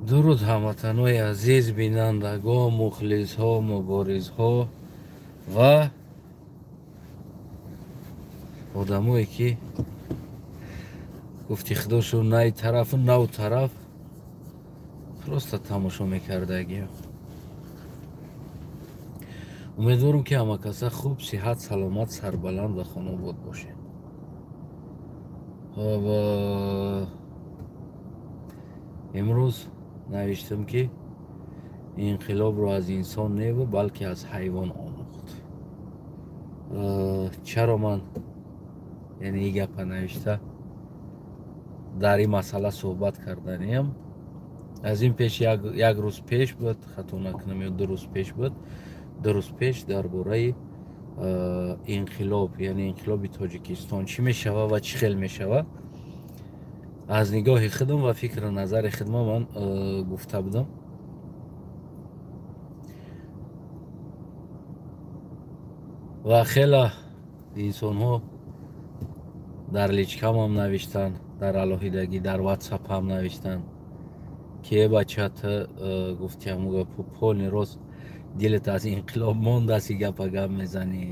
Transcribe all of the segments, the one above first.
дуруд ҳамватанои азиз, бинандагон, мухлисҳо, муборизҳо ва одамое ки гуфти худошон наи тарафу нав тараф просто тамошо мекардагӣ. умедворам ки ҳамакаса хуб, сиҳат, саломат, сарбаланд ва хонобод бошед. имрӯз навиштам ки инқилобро аз инсон небу, балки аз ҳайвон омӯхт. чаро ман яъне ин гапа навишта дар ин масъала суҳбат карданиям. аз ин пеш як рӯз пеш буд, хато накунам, ё 2 рӯз пеш буд, 2 рӯз пеш дар бораи инқилоб, яъне инқилоби Тоҷикистон чӣ мешава ва чӣ хел мешава, аз нигоҳи худам ва фикру назари худам ман гуфта будам. ва хела инсонҳо дар личкам ҳам навиштанд, дар алоҳидагӣ дар WhatsApp ҳам навиштанд ки бача ту гуфти ҳамун гапу полни рост дилат аз инқилоб мондаси гапа гап мезанӣ,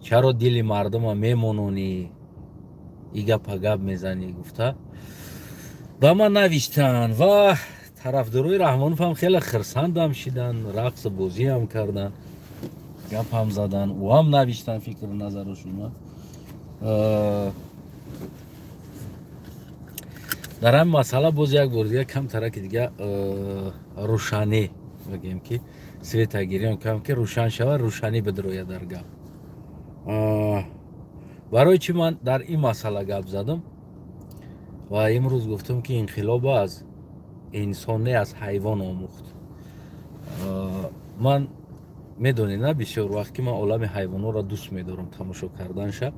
чаро дили мардума мемононӣ, и гапа гап мезанӣ гуфта ба ман навиштанд. ва тарафдорои Раҳмонов ҳам хеле хирсандам шиданд, рақсу бозӣ ҳам карданд, гап ҳам заданд, ӯ ҳам навиштанд фикру назарашона. дар ҳамин масъала боз як бор дига камтараки дига рӯшанӣ бигем ки светагирӣ кам ки рӯшан шавад, рӯшанӣ бидрояд дар гап. барои чӣ ман дар ин масъала гап задам ва имрӯз гуфтам ки инқилоб аз инсон не аз ҳайвон омӯхт. ман медонед на, бисёр вақт ки ман олами ҳайвонотро дӯст медорам тамошо карданша.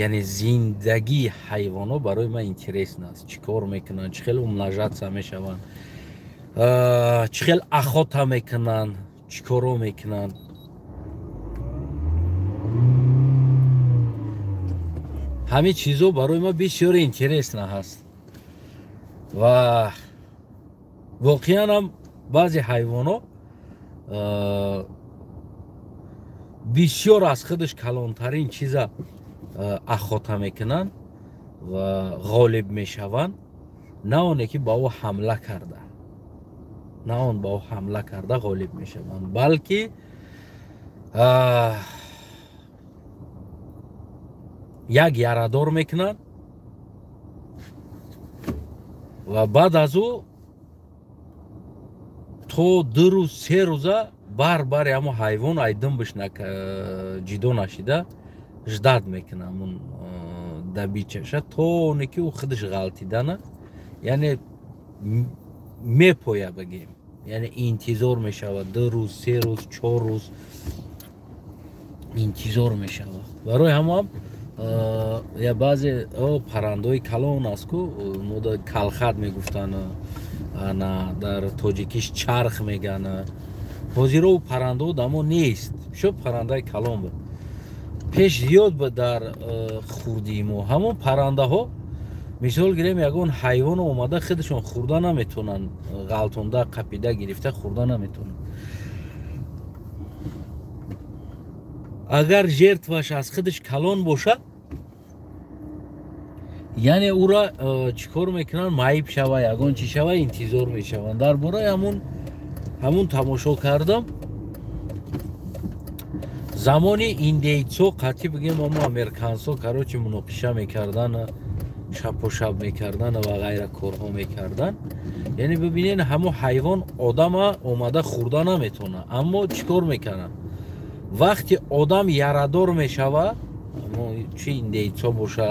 яъне зиндагии ҳайвонот барои ман интересна аст. чӣ кор мекунанд, чӣ хел умножатся мешаванд, чӣ хел ахота мекунанд, чӣ коро мекунанд. ҳамин чизо барои ман бисёр интересна ҳаст. ва воқеан ҳам баъзе ҳайвонот бисёр аз худаш калонтарин чиза ахота мекунанд ва ғолиб мешаванд, на оне ки ба ӯ ҳамла карда, на он ба ӯ ҳамла карда ғолиб мешаванд, балки як ярадор мекунанд ва баъд аз ӯ то 2 рӯз 3 рӯза бар ҳамон ҳайвон ай дунбиш ҷидо нашида ждат мекунад ҳамон дабичаша то оне ки ӯ худаш ғалтидана, яъне мепоя бигем, яъне интизор мешавад 2 рӯз 3 рӯз 4 рӯз интизор мешавад. барои ҳамон я баъзе паррандаҳои калон аст ку мода калхат мегуфтанд, дар тоҷикиш чарх мегӯянд. ҳозиро ӯ паррандаҳо дамо нест, шо паррандаи калон буд. пеш зиёд буд дар хурдии мо. ҳамон паррандаҳо мисол гирем ягон ҳайвон омада худашон хурда наметавонанд, ғалтонда қапида гирифта хурда наметавонанд. агар жертваш аз худаш калон бошад, яъне ӯро чӣ кор мекунанд, маиб шава, ягон чӣ шава, интизор мешаванд. дар бораи ҳамун тамошо кардам. замони индейцо қатъи бигем ҳамо американсо карочи муноқиша мекардан, шапошап мекардан ва ғайра корҳо мекардан. яъне бибинед ҳамо ҳайвон одама омада хурда наметавонад, аммо чӣ кор мекунад, вақти одам ярадор мешава, чӣ индейцо боша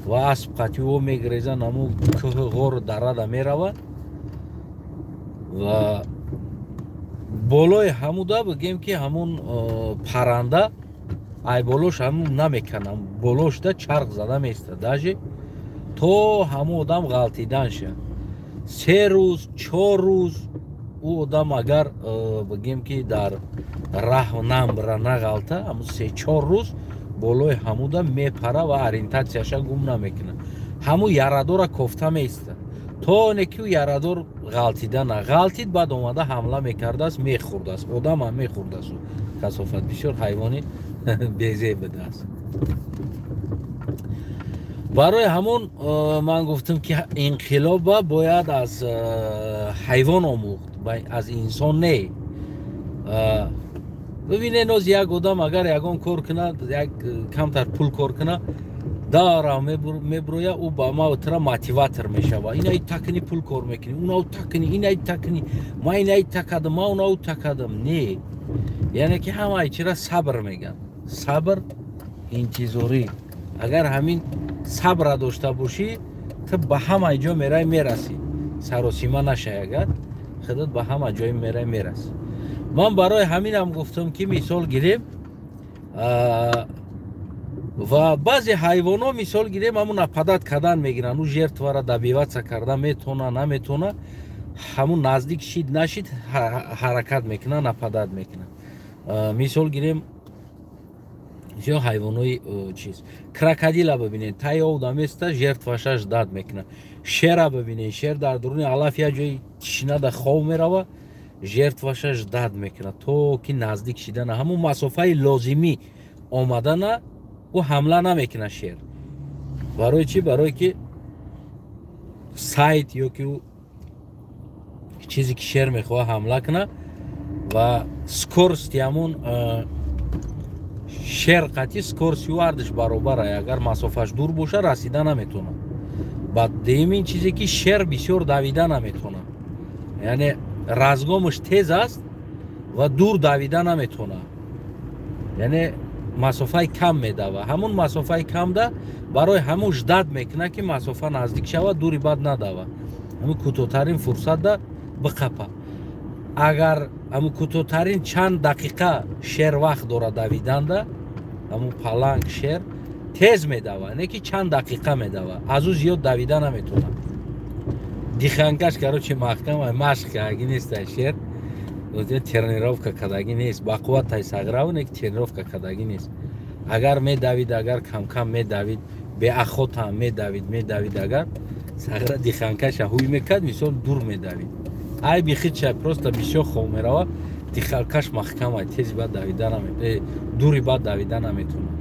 ва асп қатъи ӯ мегрезанд, ҳамо кӯҳи ғору дарада мераванд ва болои ҳамуда бигем ки ҳамон парранда ай болош ҳамон намекунам, болошда чарх зада меистад даже то ҳамо одам ғалтидан ша. 3 рӯз 4 рӯз ӯ одам агар бигем ки дар раҳ намбра нағалта, ҳамо 3-4 рӯз болои ҳамуда мепара ва ориентатсияша гум намекунад. ҳамон ярадора кофта меистад. то неки ӯ ярадор ғалтидана ғалтид баъд омада ҳамла мекардааст мехӯрдааст одамам мехӯрдааст касофат бисёр ҳайвони безебида аст барои ҳамон ман гуфтам ки инқилоба бояд аз ҳайвон омӯхт аз инсон не бибинед ноз як одам агар ягон кор кунад як камтар пул кор кунад дара меброя ӯ ба мавтра мотиватор мешава инаи такни пул кор мекунӣ унау такни инаи такни ма инаи такадам ма унау такадам не яъне ки ҳамаи чира сабр меган сабр интизорӣ агар ҳамин сабра дошта бошӣ ту ба ҳамаи ҷо мераи мерасӣ саросима нашай агар худат ба ҳама ҷои мераи мерасӣ ман барои ҳаминам гуфтам ки мисол гирем ва баъзе ҳайвоно мисол гирем ҳамун нападат кардан мегиранд ӯ жертвара добиваться кардан метавона наметавона ҳамун наздик шид нашид ҳаракат мекунад нападат мекунад мисол гирем ё ҳайвонои чиз крокодила бибинед таи овда места жертваша ждад мекунад шера бибинед шер дар дуруни алаф як ҷои тишинада хов мерава жертваша ждад мекунад то ки наздик шидана ҳамун масофаи лозимӣ омадана ӯ ҳамла намекунад шер барои чӣ барое ки сайд ё ки ӯ чизе ки шер мехоҳад ҳамла кунад ва скорости ҳамун шер қатъи скорости ӯ ардиш баробар агар масофаш дур боша расида наметавонад ба дуюмин чизе ки шер бисёр давида наметавонад яъне разгомаш тез аст ва дур давида наметавонад яъне масофаи кам медава ҳамун масофаи камда барои ҳамун ждад мекунад ки масофа наздик шавад дури бад надава ҳамун кӯтоҳтарин фурсатда биқапа агар ҳамун кӯтоҳтарин чанд дақиқа шер вақт дорад давиданда ҳамун паланг шер тез медава не ки чанд дақиқа медава аз ӯ зиёд давида наметавонад дихангаш короче маҳкам машқ кардаги нестай шер тренировка кардаги нест ба қувватай сағраву не ки тренировка кардаги нест агар медавид агар камкам медавид беахотам медавид агар сағра диханкаша ҳуй мекард мисол дур медавид ай бихича просто бисёр хов мерава диханкаш маҳкамай тез бад давида наметавонад дури бад давида наметавонад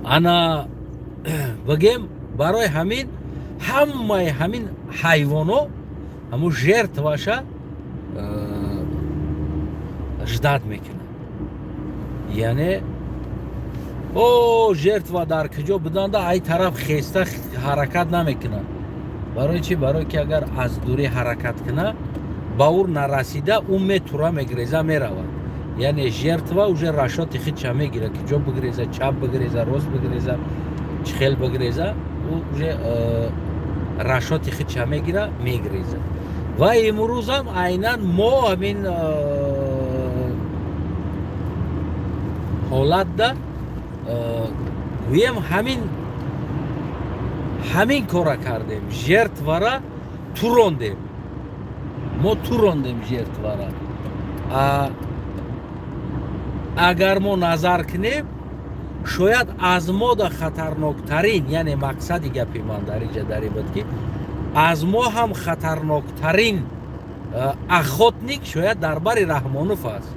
ана бигем барои ҳамин ҳамаи ҳамин ҳайвоно ҳамун жертваша ждад мекунад яъне о жертва дар куҷо буданда ай тараф хеста ҳаракат намекунад барои чӣ барое ки агар аз дурӣ ҳаракат кунад ба ӯ нарасида ӯ метура мегреза меравад яъне жертва уже рашоти худша мегирад ки ҷо бигреза чап бигреза рост бигреза чихел бигреза ӯ уже рашоти худша мегира мегреза ва имрӯзам айнан мо ҳамин ҳолатда гӯем ҳамин кора кардем жертвара турондем мо турондем жертвара агар мо назар кунем шояд аз мода хатарноктарин яъне мақсади гапи ман дар инҷа дар ин буд ки аз мо ҳам хатарноктарин охотник шояд дар бари раҳмонов аст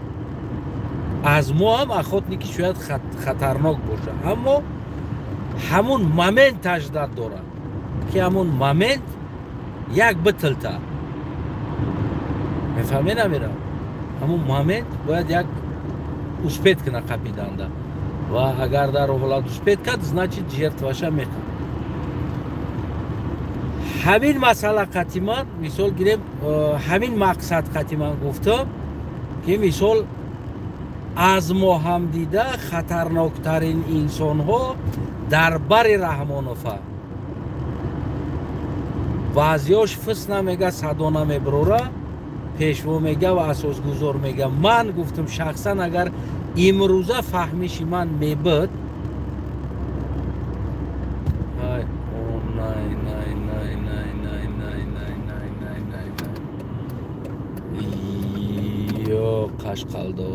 аз мо ҳам охотники шояд хатарнок боша аммо ҳамун моменташ дад дорад ки ҳамун момент як битилта мефаҳмед намерам ҳамун момент бояд як успед куна қапиданда ва агар дар ҳолат успед кард значит жертваша мекунад ҳамин масъала қатъи ман мисол гирем ҳамин мақсад қатъи ман гуфтам ки мисол аз мо ҳам дида хатарноктарин инсонҳо дар бари раҳмонофа баъзиёш фис намега садо намеброра пешво мега ва асосгузор мега ман гуфтам шахсан агар имрӯза фаҳмиши ман мебуд ё қашқалдо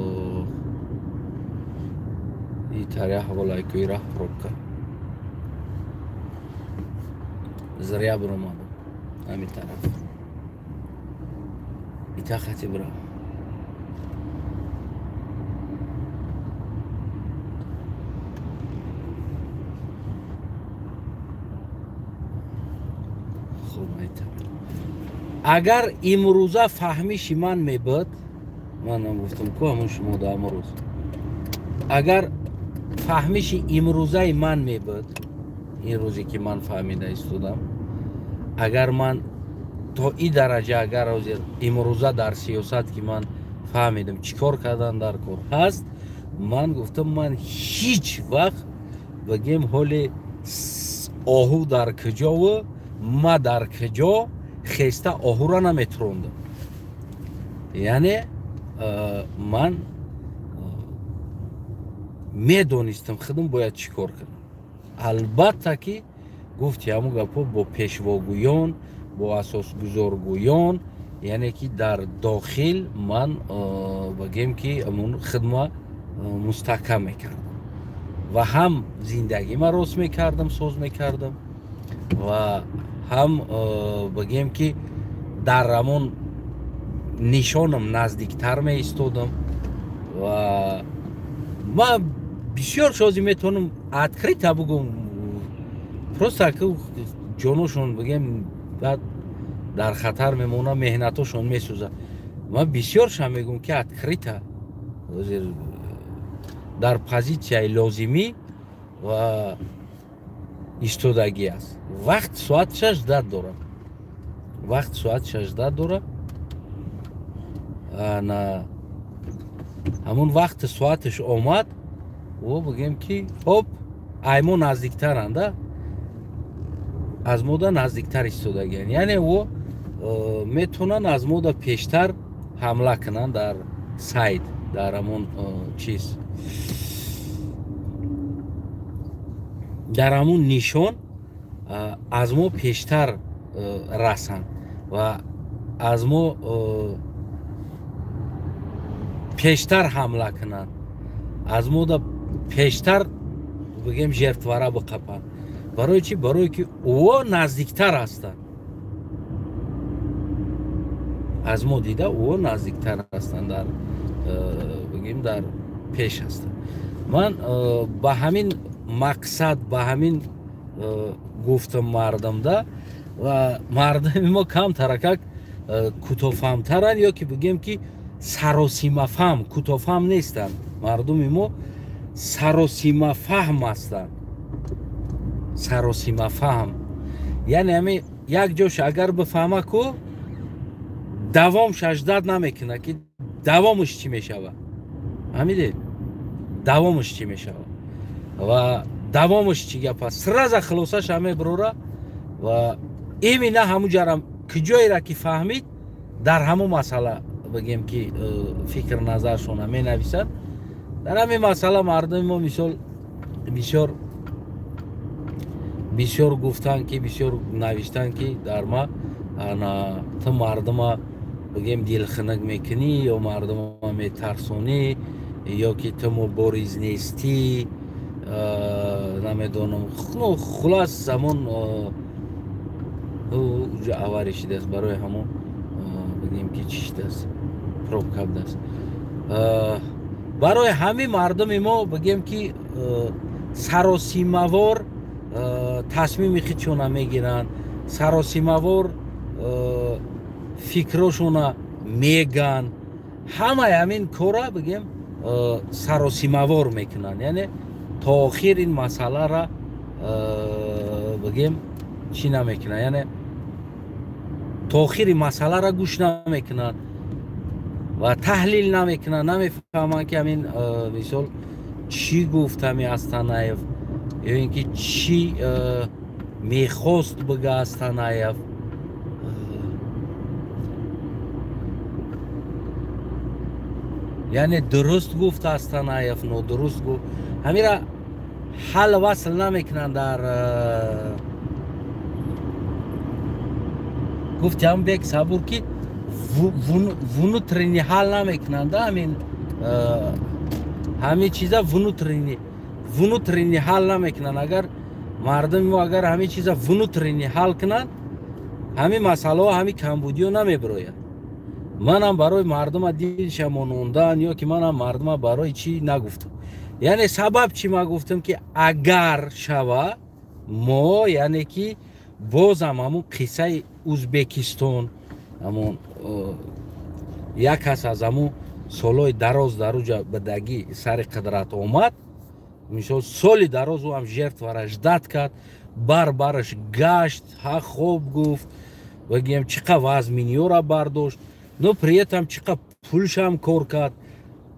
итаря ҳаволайкӯи раҳ пробка зря бромадам ҳамин тараф ита хати бирам. агар имрӯза фаҳмиши ман мебуд, манам гуфтам ку ҳамон шумо да амрӯз, агар фаҳмиши имрӯзаи ман мебуд, ин рӯзе ки ман фаҳмида истодам, агар ман то ин дараҷа, агар имрӯза дар сиёсат ки ман фаҳмидам чӣ кор кардан дар кор ҳаст, ман гуфтам ман ҳеҷ вақт бигем ҳоли оҳу дар куҷову ма дар куҷо хеста оҳура наметрондам. яъне ман медонистам худам бояд чӣ кор кунам. албатта ки гуфти ҳамун гапҳо бо пешвогӯён, бо асосгузоргӯён, яъне ки дар дохил ман багем ки амун хидма мустаҳкам мекардам ва ҳам зиндагима рост мекардам, соз мекардам ва ҳам багем ки дар амон нишонам наздиктар меистодам ва ман бисёр шозӣ метавонам открита бигӯм, просто ки ҷоношон бигем баъд дар хатар мемонад, меҳнатошон месӯзад. ман бисёрша мегӯм ки открита дар позитсияи лозимӣ ва истодагӣ аст. вақт соат 16 дорам. вақт соат 16 дорам. ҳамон вақти соаташ омад ва бигем ки ҳоп аймо наздиктаранда, аз мода наздиктар истодагианд, яъне во метавонанд аз мода пештар ҳамла кунанд дар сайд, дар ҳамон чиз, дар ҳамон нишон аз мо пештар расанд ва аз мо пештар ҳамла кунанд, аз мода пештар бигем жертвара биқапанд. барои чӣ? барое ки ӯо наздиктар ҳастанд. аз мо дида ӯо наздиктар ҳастанд, дар бигем дар пеш ҳастанд. ман ба ҳамин мақсад, ба ҳамин гуфтам мардамда ва мардами мо камтаракак кӯтофаҳмтаранд, ё ки бигем ки саросимафаҳм, кӯтофаҳм нестанд. мардуми мо саросимафаҳм ҳастанд. саросимафаҳм яъне ҳамин як ҷош агар бифаҳма ку давомш аждад намекуна ки давомш чӣ мешавад. ҳамидед давомш чӣ мешавад ва давомш чӣ гап аст, сраза хулосаша мебурора ва имина ҳамун ҷарам куҷоера ки фаҳмид дар ҳамун масъала бигем ки фикр назаршона менависад. дар ҳамин масъала мардуми мо мисол бисёр гуфтанд ки, бисёр навиштанд ки дар ма ту мардума бигем дилхунук мекунӣ ё мардума метарсонӣ ё ки ту мубориз нестӣ, намедонам, хулас замон авария шудааст, барои ҳамон бигем ки чӣ шудааст, пробка будааст. барои ҳамин мардуми мо бигем ки саросимавор тасмими худшона мегиранд, саросимавор фикрошона меган, ҳамаи ҳамин кора бигем саросимавор мекунанд, яъне то охир ин масъалара бигем чӣ намекунанд, яъне то охири масъалара гӯш намекунанд ва таҳлил намекунанд, намефаҳманд ки ҳамин мисол чӣ гуфт ҳами Астанаев ё ин ки чӣ мехост бига Астанаев. яъне дуруст гуфт Астанаев, нодуруст гуфт, ҳамира ҳал васл намекунанд дар гуфти ҳам бек сабур ки внутренний ҳал намекунанд, ҳамин чиза внутренний ҳал намекунанд. агар мардуми мо агар ҳамин чиза внутренне ҳал кунанд, ҳамин масъалаҳо ҳамин камбудиҳо намебирояд. манам барои мардума дилша монондан ё ки манам мардума барои чӣ нагуфтам. яъне сабаб чӣ ман гуфтам ки агар шава мо яъне ки бозам ҳамун қиссаи Ӯзбекистон, ҳамун як кас аз ҳамун солҳои дароз дар уҷа ба дагӣ сари қудрат омад, мисол соли дароз ӯ ҳам жертвара ждат кард, бараш гашт, ҳа хоб гуфт, бигем чиқа вазминиёра бардошт, но при этом чиқа пулшам кор кард,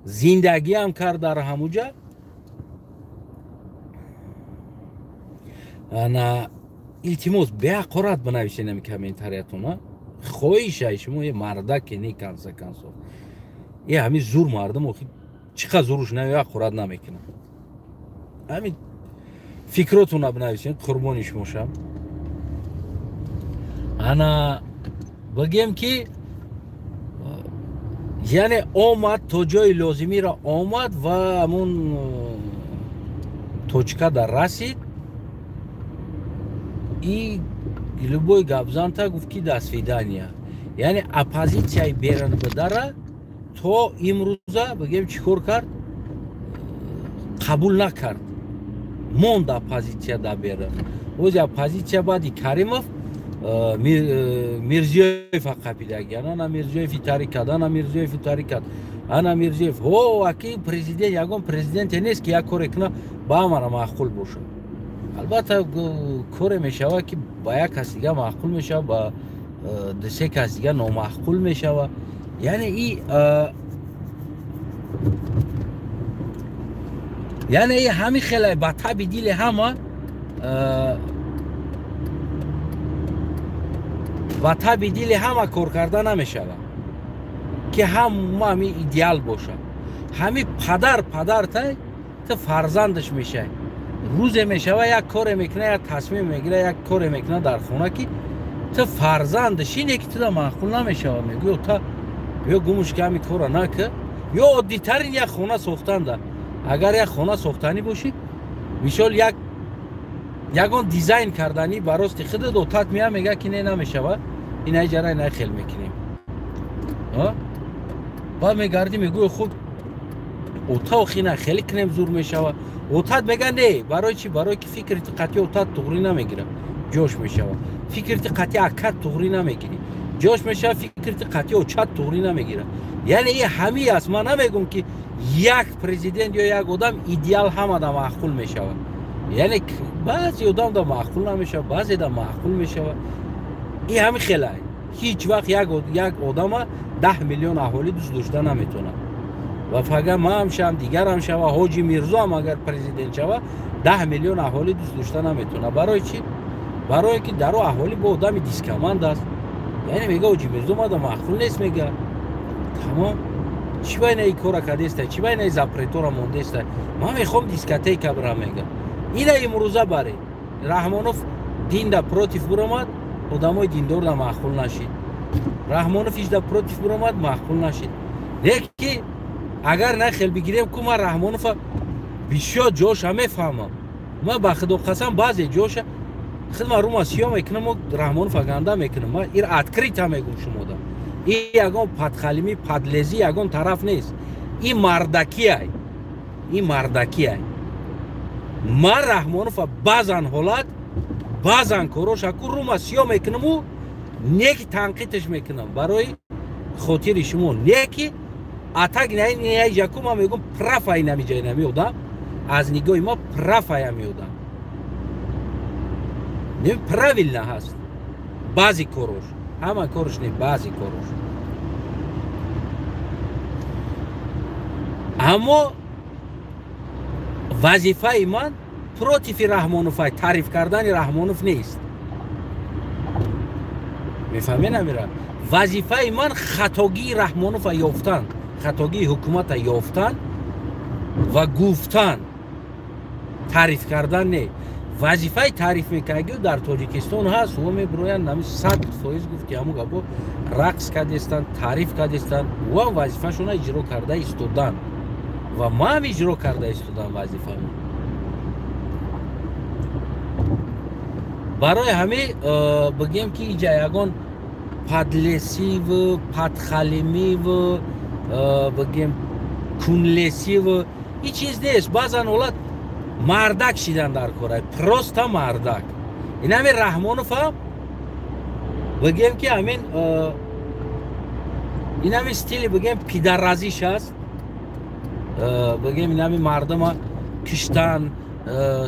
зиндагиам кард дар ҳамуҷа. ана илтимос беҳақорат бинависед ами комментариятона. хоҳишай шумо е мардаке не канса е ҳамин зур мардум охи чиқа зуруш на ҳақорат намекунад. ҳамин фикротуна бинависед, қурбони шумо шам. ана бигем ки яъне омад то ҷои лозимиро омад ва ҳамун точкада расид. и любой гапзанта гуфт ки до свидания. яъне оппозитсияи беранбидара то имрӯза бигем чӣ кор кард, қабул накард, монд оппозитсия дар беран. ози оппозитсия баъди Каримов Мирзиёев қапидагиян, ана Мирзиёев итари кард, ана Мирзиёев итари кард, ана Мирзиёев о аки президент ягон президенте нест ки як коре куна ба ҳамара маъқул бошад. албатта коре мешавад ки ба як кас дига маъқул мешавад, ба дусе кас дига номаъқул мешавад. яъне и ҳамин хеле ба таби дили ҳама ба таби дили ҳама кор карда намешавад ки ҳами идеал бошад. ҳами падартай ту фарзандаш мешавад. рӯзе мешава як коре мекуна, як тасмим мегира, як коре мекуна дар хона ки ту фарзандаш ине ки туда маъқул намешава. мегӯ та ё гумуш ки ҳами кора нака, ё оддитарин як хона сохтанда. агар як хона сохтанӣ бошӣ, мисол ягон дизайн карданӣ ба рости худат отат меа мега ки не намешава, инаи ҷара инаи хел мекунем. баъд мегарди мегӯ хуб ота охина хеле кунем зур мешава. отат мега не, барои чӣ? барои ки фикри қати отат туғрӣ намегира, ҷош мешава. фикри қати акат туғрӣ намегирӣ, ҷош мешава. фикри қати очат туғрӣ намегира. яъне и ҳамӣ аст. ман намегум ки як президент ё як одам идеал ҳамада маъқул мешавад. яъне баъзе одам да маъқул намешавад, баъзе да маъқул мешавад. и ҳами хелай ҳеҷ вақт як одама 10 миллион аҳолӣ дӯст дошта наметавонад. ва фақат ман шавам, дигарам шава, ҳоҷи мирзо ҳам агар президент шава, 10 миллион аҳолӣ дӯст дошта наметавонад. барои чӣ? барое ки дар он аҳолӣ бо одами дискаманд аст. яъне мега ҳоҷи мирзо мада маъқул нест, мега тамом. чӣ байнаи кора кардеста, чӣ байнаи запретора мондеста. ман мехоҳам дискотека бирам, мега ина имрӯза баре Раҳмонов динда против биромад, одамои диндор да маъқул нашид. Раҳмонов ижда против биромад, маъқул нашид. леки агар на хел бигирем ку ман Раҳмонова бисёр ҷоша мефаҳмам. ман ба худо қасам баъзе ҷоша хидма рума сиё мекунам, Раҳмонов аганда мекунам. ман ир открита мегум шумода. и ягон падхалимӣ, падлезӣ ягон тараф нест. и мардакияй. ман Раҳмонова баъзан ҳолат, баъзан короша ку рума сиё мекунаму неки танқидаш мекунам барои хотири шумо. неки атак наиҷаку ман мегум прафай намиҷай намеодам, аз нигоҳи ма прафая меодам. правилна ҳаст баъзи корош, ҳама корош не, баъзи корош. аммо вазифаи ман против Раҳмонова таъриф кардани Раҳмонов нест. мефаҳмед амира? вазифаи ман хатогии Раҳмонова ёфтан, хатогии ҳукумата ёфтан ва гуфтан, таъриф кардан не. вазифаи таъриф мекардагио дар Тоҷикистон ҳаст. ва мебироянд нами 100% гуфт ки ҳамун гапо рақс кардестанд, таъриф кардестанд. ва вазифашона иҷро карда истодан ва ман иҷро карда истодам вазифаам. برای همه بگیم که اینجا یگان پادلسی و پادخالمی و بگیم کونلسی و این چیز نیست. بعضن اولاد مردک شیدن در کاره، پروستا مردک. این همین رحمانوف هم بگیم که همین این همین ستیلی بگیم پیدرازیش هست. بگیم این همین مردم ها کشتن،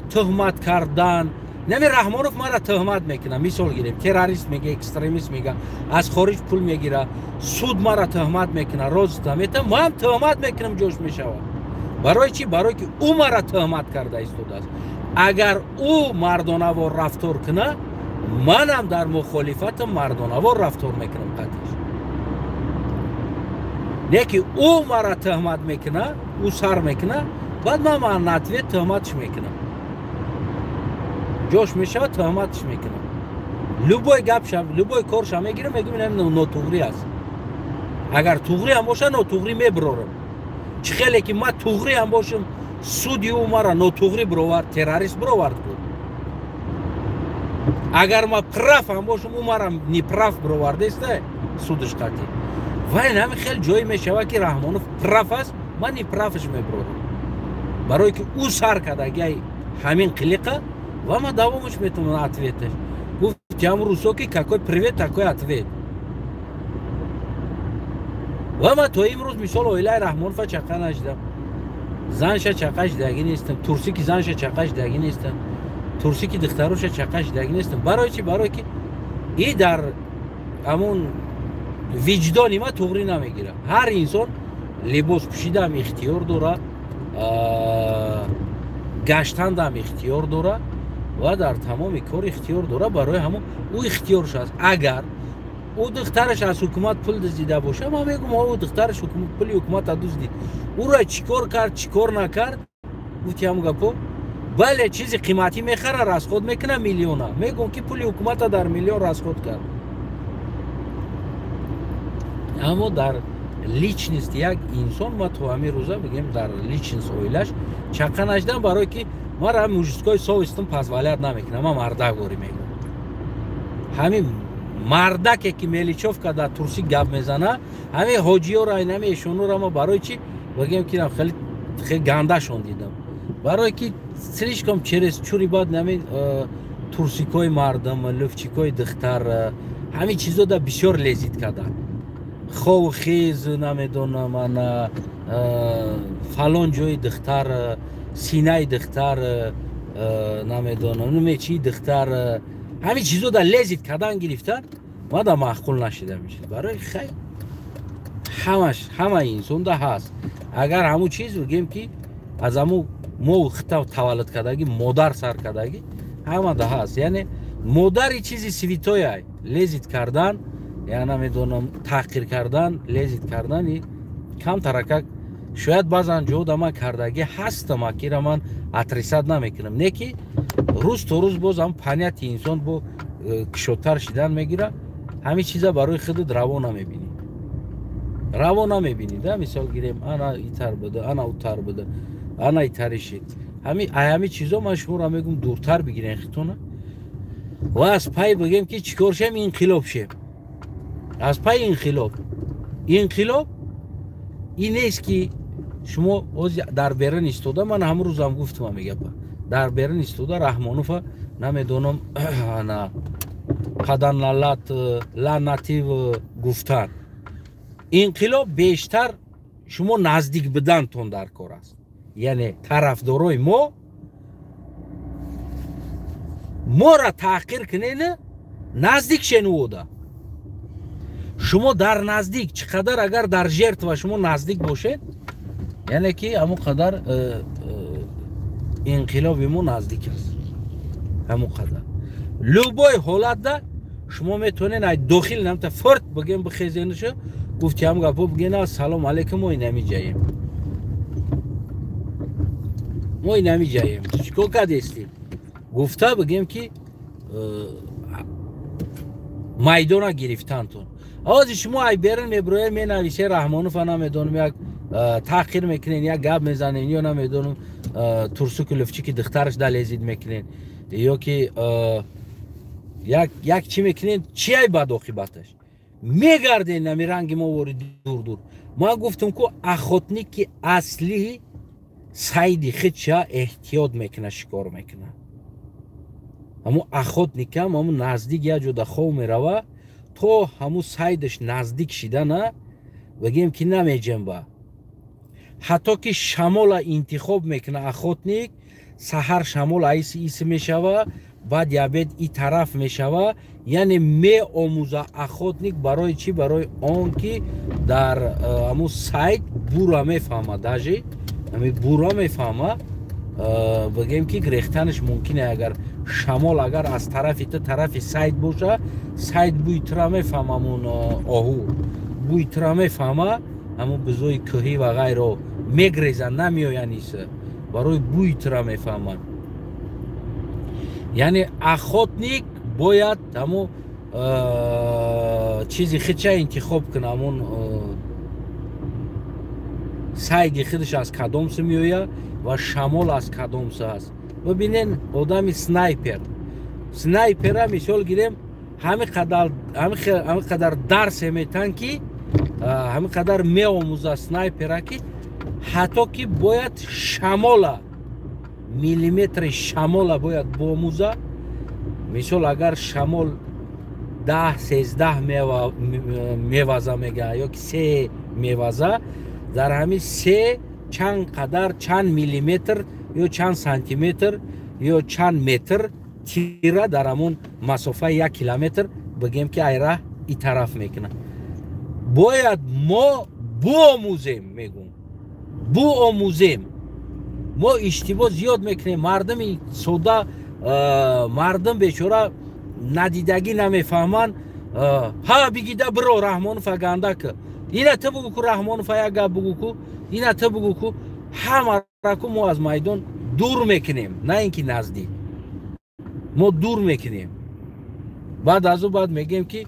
تهمت کردن. نمی رحمانوف ما را تهمت میکنه. مثال گیریم تروریست میگه، اکستریمیست میگه، از خارج پول میگیره، سود ما را تهمت میکنه، روز میته، ما هم تهمت میکنیم جوش میشود. برای چی؟ برای که او ما را تهمت کرده ایستاده است. اگر او مردانوار رفتار کنه، من هم در مخالفت مردانوار رفتار میکنم قطعش. نه که او ما را تهمت میکنه، او سر میکنه، بعد من نتوی تهمتش میکنم. جوش میشه تهمتش میکنم. لوبای گپ شم، لوبای کارش هم میگیرم، میگم اینم ناتوغری است. اگر توغری هم باشه ناتوغری میبرارم. چه خیلی که ما توغری هم باشم، سودی او ما را ناتوغری برآورد، تروریست برآورد بود. اگر ما پراف هم باشم، او ما را نیپراف برآورده است، سودش قطعی. و این همین خیلی جایی میشود که رحمانوف پراف است، من نیپرافش میبرارم. برای که او سر کرده همین قلیقه و ما دوامش میتونم اتویتش. گفت جام روسو که کاکوی پریوت تاکوی اتویت. و ما تو امروز مثال اویلای رحمانوف چقدر نشدم. زنش چقدر دگی نیستم. ترسی که زنش چقدر دگی نیستم. ترسی که دختروش چقدر دگی نیستم. برای چی؟ برای که این در همون وجدانی ما توغری نمیگیره. هر انسان لباس پوشیده هم اختیار داره، گشتن هم اختیار داره و در تمام کار اختیار داره. برای همون او اختیارش هست. اگر او دخترش از حکومت پول دزدیده باشه، ما میگم او دخترش پول حکومت دزدید، او را چیکار کرد چیکار نکرد، گفتی هم گپو بله چیزی قیمتی میخره راسخود میکنه میلیونه، میگم که پول حکومت در میلیون راسخود کرد. اما در لیچ نیست یک انسان. ما تو همین روزا بگیم در لیچ نیست اویلش چقدر نشدم. برای که ما را موجودگاه سو استم پسولیت نمیکنه. ما مردک گوری میگم. همین مردکی که میلیچوف که در ترسی گپ میزنه، همین حاجی ها را همین ایشونو را ما برای چی بگیم که خیلی گنده شون دیدم. برای که سریش کم چرس چوری بعد همین ترسیکای مردم، لفچیکای دختر، همین چیزا در بسیار لذت کردن. خو خیز نمیدونم من فلان جای دختر، سینه دختر نمیدونم نمیچی دختر، همین چیزو در لذت کردن گرفتن. ما در معقول نشده میشه. برای خیلی همه انسان ده هست. اگر همون چیز بگیم که از همون مو خطا تولد کردگی مادر سر کردگی همه ده هست. یعنی مادر چیزی سویتای های لذت کردن، یعنی نمیدونم تحقیر کردن، لذت کردن کم ترکک شاید بعضن جو دما کردگی هست. ما که را من اتریسد نمیکنم. نه که روز تو روز باز هم پنیت انسان با کشوتر شدن میگیره. همین چیزا برای خودت روا نمیبینی. روا نمیبینی. ده مثال گیریم انا ایتر بده، انا اوتر بده، انا ایتر شید. همین چیزا مشهور میگم دورتر بگیرین خیتونه. و از پای بگیم که چیکار شیم انقلاب شیم. از پای انقلاب این نیست که شما در برن استوده. من همون روز هم گفتم میگم در برن استوده رحمانوف نمیدونم نه قدن لعنتی و گفتن. انقلاب بیشتر شما نزدیک بدن تون در کار است. یعنی طرفدارای ما را تحقیر کنین، نزدیک شنوده. شما در نزدیک چقدر اگر در جرت و شما نزدیک باشید، یعنی که همون قدر انقلاب ما نزدیک است. همون قدر لوبای حالت ده شما میتونین داخل نمتا فرد بگیم بخیزینشو گفتی هم گپو بگین سلام علیکم ما اینمی جاییم، ما اینمی جاییم چیکار کردیم گفته بگیم که میدان گرفتن تون. آز شما ای برن میبروی می نویسه رحمانوف نمیدونم یک تحقیر میکنین، یک گپ میزنین، یا نمیدونم ترسو کلفچی که دخترش دلیزید میکنین، یا که یک چی میکنین چیه بد عاقبتش میگردین نمی رنگ ما وارد دور ما گفتم که اخوتنیک اصلی سایدی خودش احتیاط میکنه شکار میکنه همو اخوتنیک همو نزدیک یا جدا خو میروه تو همو سایدش نزدیک شده نه بگیم که نمیجم با حتی که شمال انتخاب میکنه اخوتنیک سحر شمال ایس میشوه بعد یابد این طرف میشوه یعنی می آموزه اخوتنیک برای چی برای آن که در همو سایت بورا میفهمه داجی همی بورا میفهمه بگیم که گریختنش ممکنه اگر شمال اگر از طرف سایت باشه سایت بوی ترا میفهمه همون آهو بوی ترا میفهمه همون بزوی کهی و غیره میگریزن نمیاین ایسه برای بوی ترا میفهمن یعنی اخوتنیک باید همون چیزی خودش انتخاب کنه همون سایدی خودش از کدامس میویه و شمال از کدامس هست ببینین آدم سنایپر مثال گیریم همه قدر درس میتن که همه قدر می آموزه سنایپر که حتی که باید شمال میلیمتر شمال باید باموزه مثال اگر شمال 10-13 میوازه میگه یا که 3 میوازه در همین 3 چند میلیمتر یا چند سانتیمتر یا چند متر تیره در همون مسافه 1 کیلومتر بگیم که ایره ای طرف میکنه باید ما باموزیم میگم باموزیم ما اشتباه زیاد میکنیم مردم سودا مردم بیچاره ندیدگی نمیفهمن ها بگیده برو رحمانوف گنده که اینا تو بگو که رحمانوف یک گپ بگو که اینا تو بگو که همه را که ما از میدان دور میکنیم نه اینکه نزدیک ما دور میکنیم بعد از او بعد میگیم که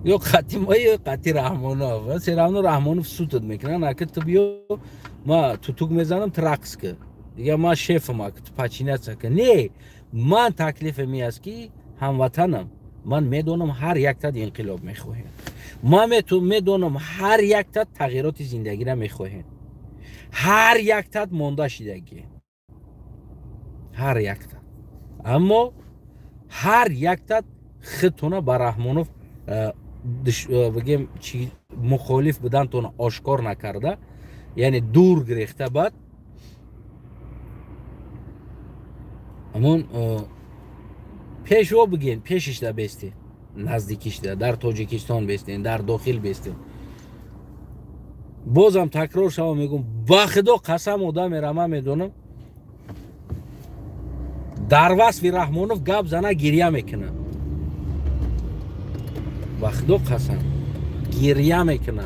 یا قطی ما یا قطی رحمانوف سرمون رحمانوف سوتت میکنن اگه تو بیو ما توک میزنم ترقص که دیگه ما شیف ما که تو پچینه که نه من تکلیف می است که هموطنم من میدونم هر یک تا انقلاب میخواهیم ما میدونم هر یک تا تغییرات زندگی را میخواهیم هر یک تا مونده شدگی هر یک تا اما هر یک تا خودتونه با رحمانوف بگیم چی مخالف بدن تونه آشکار نکرده یعنی دور گرفته بعد همون پیشوا بگین پیشش ده بیستین نزدیکیش ده در تاجیکستان بیستین در داخل بیستین بازم تکرار شما میگم با خدا قسم آدم رما میدونم در وصف رحمانوف گپ زنه گریه میکنه با خدا قسم گریه میکنه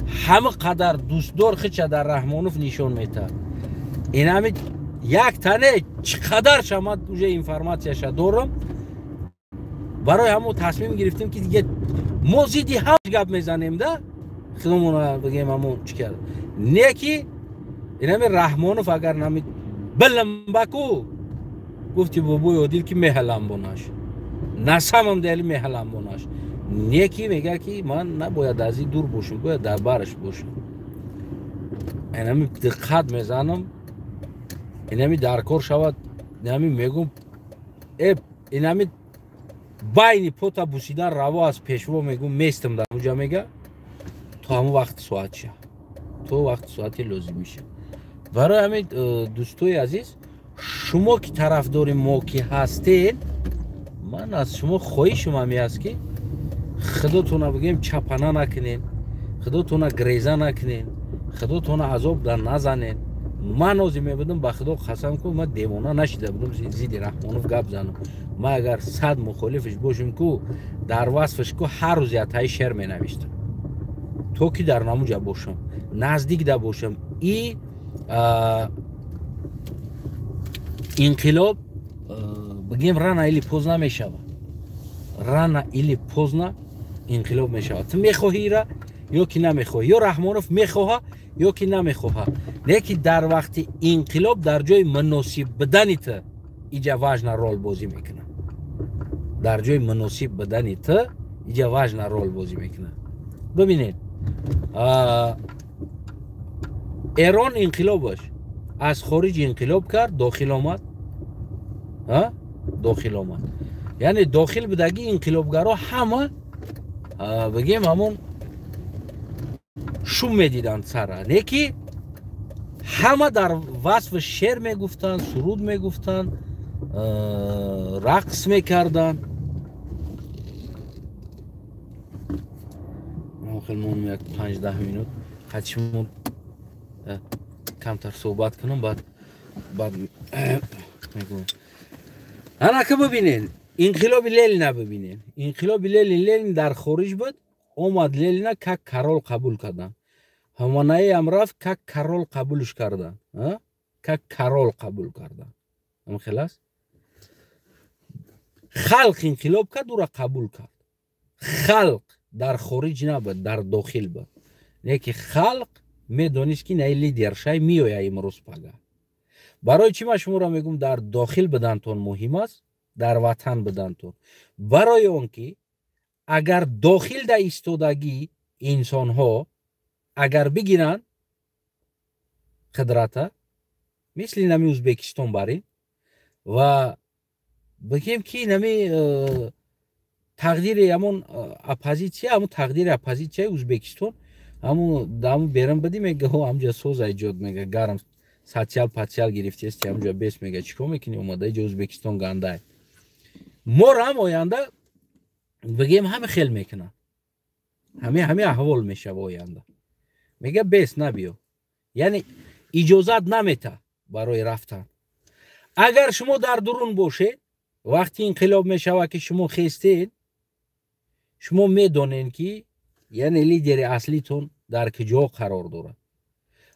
همه قدر دوستدار خودش در رحمانوف نشون میده این همه یک تنه چقدر شما اوجه اینفرماسیش دارم برای همون تصمیم گرفتیم که دیگه ما زیدی هم گپ میزنیم ده خودمون بگیم همون چی کرد نه که این همه رحمانوف اگر نمی بلم بکو گفتی بابوی عادل که محلم بوناش نسمم دلی محلم بوناش نه که میگه که من نباید از این دور باشم باید در برش باشم این همه دقت میزنم این همی درکار شود این همی میگم این همی باینی پوتا بوسیدن روا از پیشوا میگم میستم در اونجا میگه تو همون وقت ساعت شه تو وقت ساعتی لازم میشه برای همین دوستوی عزیز شما که طرفدار ما که هستین من از شما خواهشم همی است که خودتون بگیم چپنه نکنین خودتون گریزه نکنین خودتون عذاب در نزنین من از میبودم به خدا قسم کنم من دیوانه نشده بودم زیدی رحمانوف گپ زنم ما اگر 100 مخالفش باشم که در وصفش که هر روز یه شعر می نوشتم تو که در نموجه باشم نزدیک ده باشم این انقلاب بگیم رن ایلی پوز نمیشه رن ایلی پوز نه انقلاب میشه تو میخواهی را یا که نمیخواهی یا رحمانوف میخواه یا که نمیخواه لیکن در وقت انقلاب در جای مناسب بدنیت اینجا واجنا رول بازی میکنه. در جای مناسب بدنی تو اینجا واجنا رول بازی میکنه. ببینید ایران انقلابش از خارج انقلاب کرد، داخل آمد. داخل آمد یعنی داخل بدگی انقلابگرا همه بگیم همون شوم میدیدن سر نیکی همه در وصف شعر میگفتن، سرود میگفتن، رقص میکردن. خیلیمون یک 5-10 minut خدشمون کمتر صحبت کنم بعد میگم انا که ببینین انقلاب لنین ببینین. انقلاب لنین در خارج بود، اومد لنین که کارول قبول کردن. همانایی هم رفت که کارول قبولش کردن. که کارول قبول کردن. هم خلاص خلق انقلاب کرد و را قبول کرد. خلق در خارج نبود، در داخل بود. نیکی خلق میدونست که نه لیدر شای میویه امروز پگه. برای چی من شما را میگم در داخل بدنتون مهم است، در وطن بدنتون. برای اون که اگر داخل در ایستادگی انسان ها اگر بگیرن قدرت مثل نمی ازبکستان برین و بگیم که نمی تقدیر همون اپوزیسیا، همون تقدیر اپوزیسیا ازبکستان همون بیرون بدی میگه همجا سوز ایجاد میگه گرم ساتیال گرفتی است همونجا بیس میگه چیکار میکنی اومده اینجا ازبکستان گنده ما هم آینده بگیم همه خیل میکنن همه احوال میشه و آینده میگه بیس نبیو یعنی اجازت نمیته برای رفتن. اگر شما در درون باشه وقتی انقلاب میشه که شما خیستین شما میدونین که یعنی لیدر اصلیتون در کجا قرار داره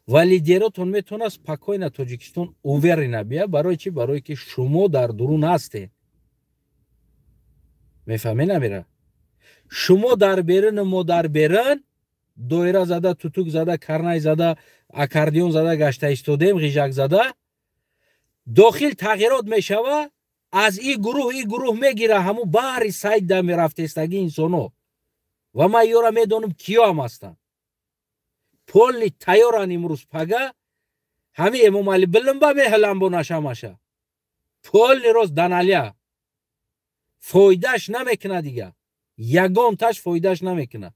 و لیدراتون میتونه از پاکوین تاجیکستان اوور نبیه. برای چی؟ برای که شما در درون هستین. میفهمی نمیره؟ شما در بیرون ما در بیرون دایره زده، توتوک زده، کرنای زده، اکاردیون زده، گشته ایستادیم، غیژک زده، داخل تغییرات میشوه. از این گروه میگیره همون بحر سید در میرفتستگی انسانو و من یورا میدونم کیا هم هستن. پول تیاران امروز پگه همه امام علی بلنبا میهلن با نشمشه. پول روز دنالیا فایدهش نمیکنه دیگه. یگان تاش فایدهش نمیکنه.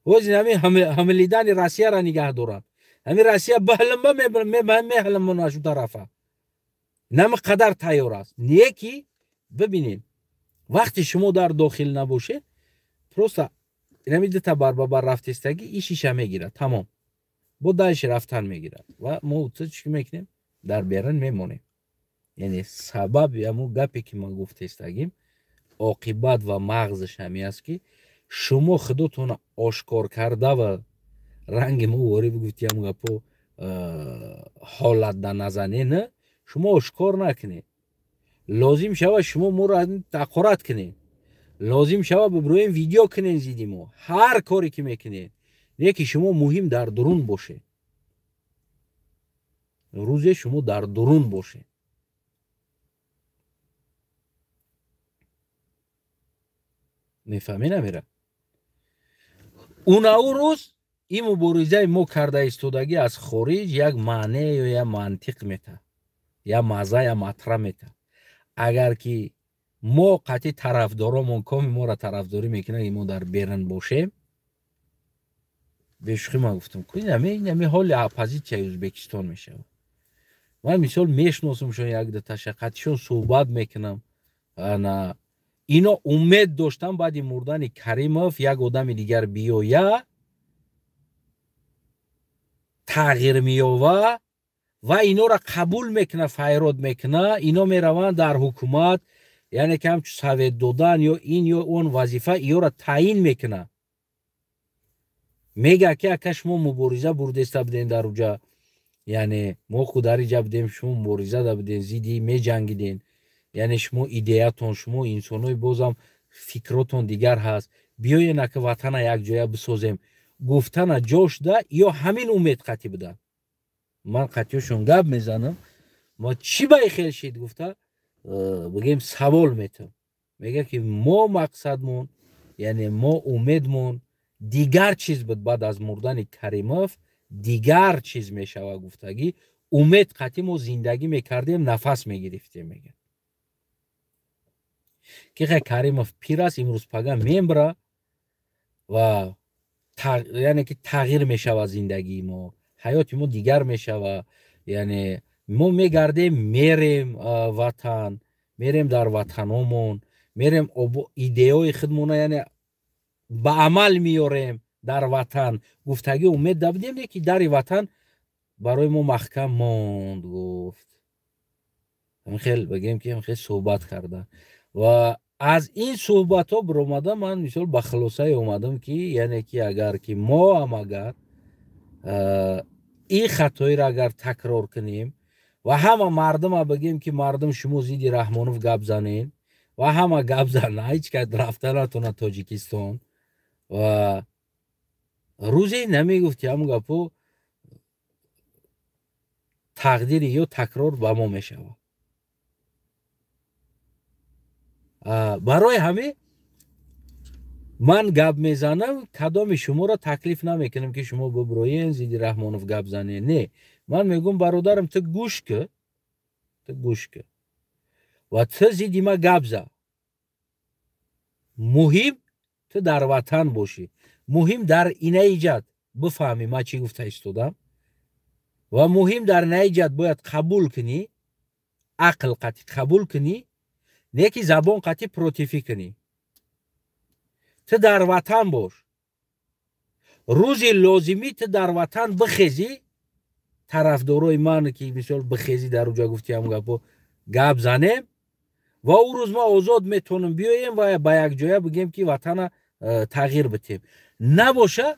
وزن همه لیدن روسیه را نگه دارن. همه روسیه بلنبا میهلن با نشو طرفه. نمی قدر تیار است. نیکی ببینین وقتی شما در داخل نباشه پروستا نمیده تا بر رفتستگی ایشیش میگیره تمام با دایش رفتن میگیره و ما چی میکنیم در بیرون میمونیم. یعنی سبب همون گپی که ما گفتستگیم عاقبت و مغزش همی است که شما خودتون آشکار کرده و رنگ مو واری بگفتی همون گپو حالت در نزنه نه شما آشکار نکنید. لازم شوه شما مو را تقارت کنید. لازم شوه ببرویم ویدیو کنین زیدیمو هر کاری که میکنید یکی شما مهم در درون باشه. روزه شما در درون باشه. میفهمی نمیره؟ اون روز این مبارزه ما کرده ایستادگی از خارج یک معنی یا یک منطق میته یا مزه یا مطرح میته. اگر که ما قطعی طرفدارامون کامی ما را طرفداری میکنه که ما در بیرون باشیم بهشقی ما گفتم که نمی حال اپوزیسیا ازبکستان میشه. من مثال میشناسم شون یک دو تشقتشون صحبت میکنم اینا امید داشتم بعد مردن کریموف یک آدم دیگر بیایه تغییر مییاوه و اینا را قبول میکنه فیراد میکنه. اینا میروند در حکومت یعنی که همچون سوید دادن یا این یا اون وظیفه اینا را تعیین میکنه. میگه که اگه شما مبارزه بردسته بدین در اونجا یعنی ما خود در اینجا بدیم شما مبارزه دا بدین زیدی می جنگیدین یعنی شما ایدئاتون شما انسانوی بازم فکراتون دیگر هست بیاین که وطن یک جایه بسازیم گفتن جاش ده یا همین امید قطعی بدن. من قطعیشون گپ میزنم ما چی بای خیل شید گفته بگیم سوال میتم میگه که ما مقصدمون یعنی ما امیدمون دیگر چیز بود بعد از مردن کریموف دیگر چیز میشوه گفتگی امید قطعی ما زندگی میکردیم نفس میگرفتیم میگه که کریموف پیر است امروز پگه میمبره و یعنی که تغییر میشوه زندگی ما حیات ما دیگر میشوه یعنی ما میگردیم میریم وطن میریم در وطنمون میریم ایده خودمون یعنی به عمل میاریم در وطن گفتگی امید دادیم که در وطن برای ما محکم ماند گفت خیلی بگیم که خیلی صحبت کرده و از این صحبت ها برآمده من مثال به خلاصه اومدم که یعنی که اگر که ما هم اگر این خطایی را اگر تکرار کنیم و همه مردم ها بگیم که مردم شما زیدی رحمانوف گپ زنین و همه گپ زنه هیچ که رفته نتونه تاجیکستان و روزی نمیگفت که همون گپو تقدیر یا تکرار به ما میشوه برای همه من گپ میزنم کدام شما را تکلیف نمیکنم که شما ببروین زیدی رحمانوف گپ زنه نه من میگم برادرم تو گوش که و تو زیدی ما گپ زن مهم تو در وطن باشی مهم در این ایجاد بفهمی ما چی گفته استودم و مهم در نیجد باید قبول کنی عقل قطعی قبول کنی نه که زبان قطعی پروتیفی کنی تو در وطن باش روزی لازمی تو در وطن بخیزی طرفدارای من که مثال بخیزی در اونجا گفتی هم گپ زنیم و او روز ما آزاد میتونیم بیایم و با یک جایه بگیم که وطن تغییر بتیم نباشه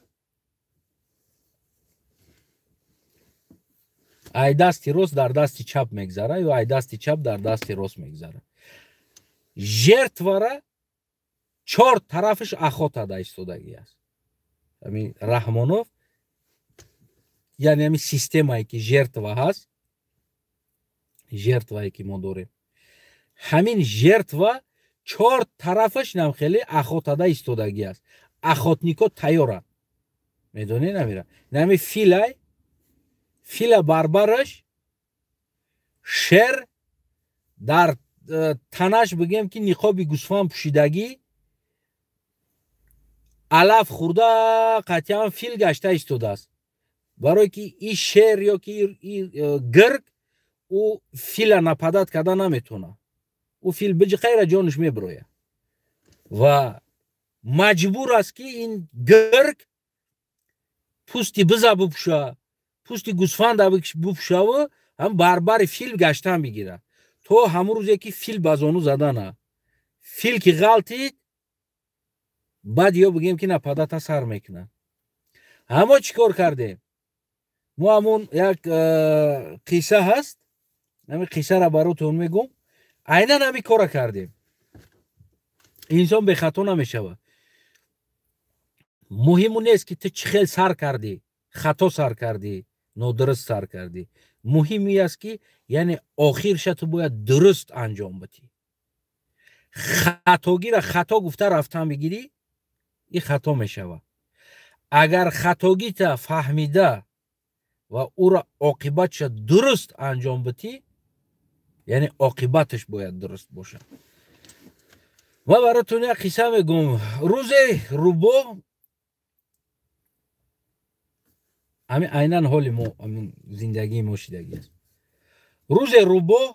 ای دستی راست در دستی چپ میگذره یا ای دستی چپ در دستی راست میگذره ژرتواره چهار طرفش اخوات ادا ایستادگی است همین رحمانوف یعنی همین سیستمایی که ژرتوا هست ژرتوایی که ما داریم همین ژرتوا چهار طرفش نم خیلی اخوات ادا ایستادگی است اخواتنیکا تیارن میدونی نمیره نمی فیل بربرش شر در تنش بگیم که نقابی گوسفند پوشیدگی علف خورده قطعا فیل گشته ایستاده است برای که این شر یا که این گرگ او فیل نپدت کرده نمیتونه او فیل بجی خیر جانش میبرویه و مجبور است که این گرگ پوستی بزا بپوشه پوستی گوسفند بپوشه و هم بربر فیل گشته میگیره تو همون روز یکی فیل بازانو زدنه فیل که غلطید بعد یا بگیم که نپدت سر میکنه اما چیکار کرده ما همون یک قصه هست همین قصه را براتون میگم عیناً همین کار کردیم انسان به خطا نمیشوه مهم اون نیست که تو چه خیلی سر کردی خطا سر کردی نادرست سر کردی مهمی است که یعنی آخرش تو باید درست انجام بدی خطاگی را خطا گفته رفتن بگیری این خطا میشوه اگر خطاگی تا فهمیده و او را عاقبتش درست انجام بدی یعنی عاقبتش باید درست باشه و براتون یک قصه میگم روز روبو همین عیناً حال ما همین زندگی ما شدگی است روز روبو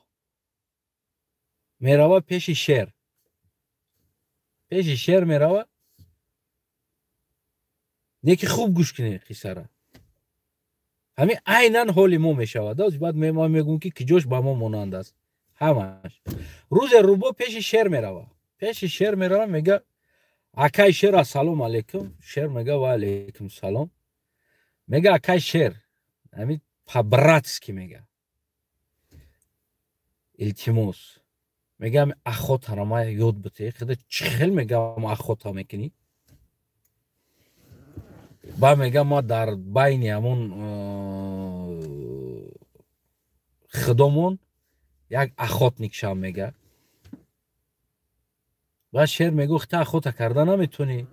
میروه پیش شیر میروه نیکی خوب گوش کنی قصه را همین عیناً حال ما میشود بعد ما میگم که کجاش با ما مانند است همش روز روبو پیش شیر میروه میگه اکای شیر سلام علیکم شیر میگه و علیکم سلام میگه اکای شیر همین پبراتسکی میگه التماس میگم اخوات را ما یاد بده خدا چخل میگم اخوات ها میکنی با میگم ما در بین همون خدامون یک اخوتنیک شام میگه و شیر میگفت تا اخوت کردن نمیتونی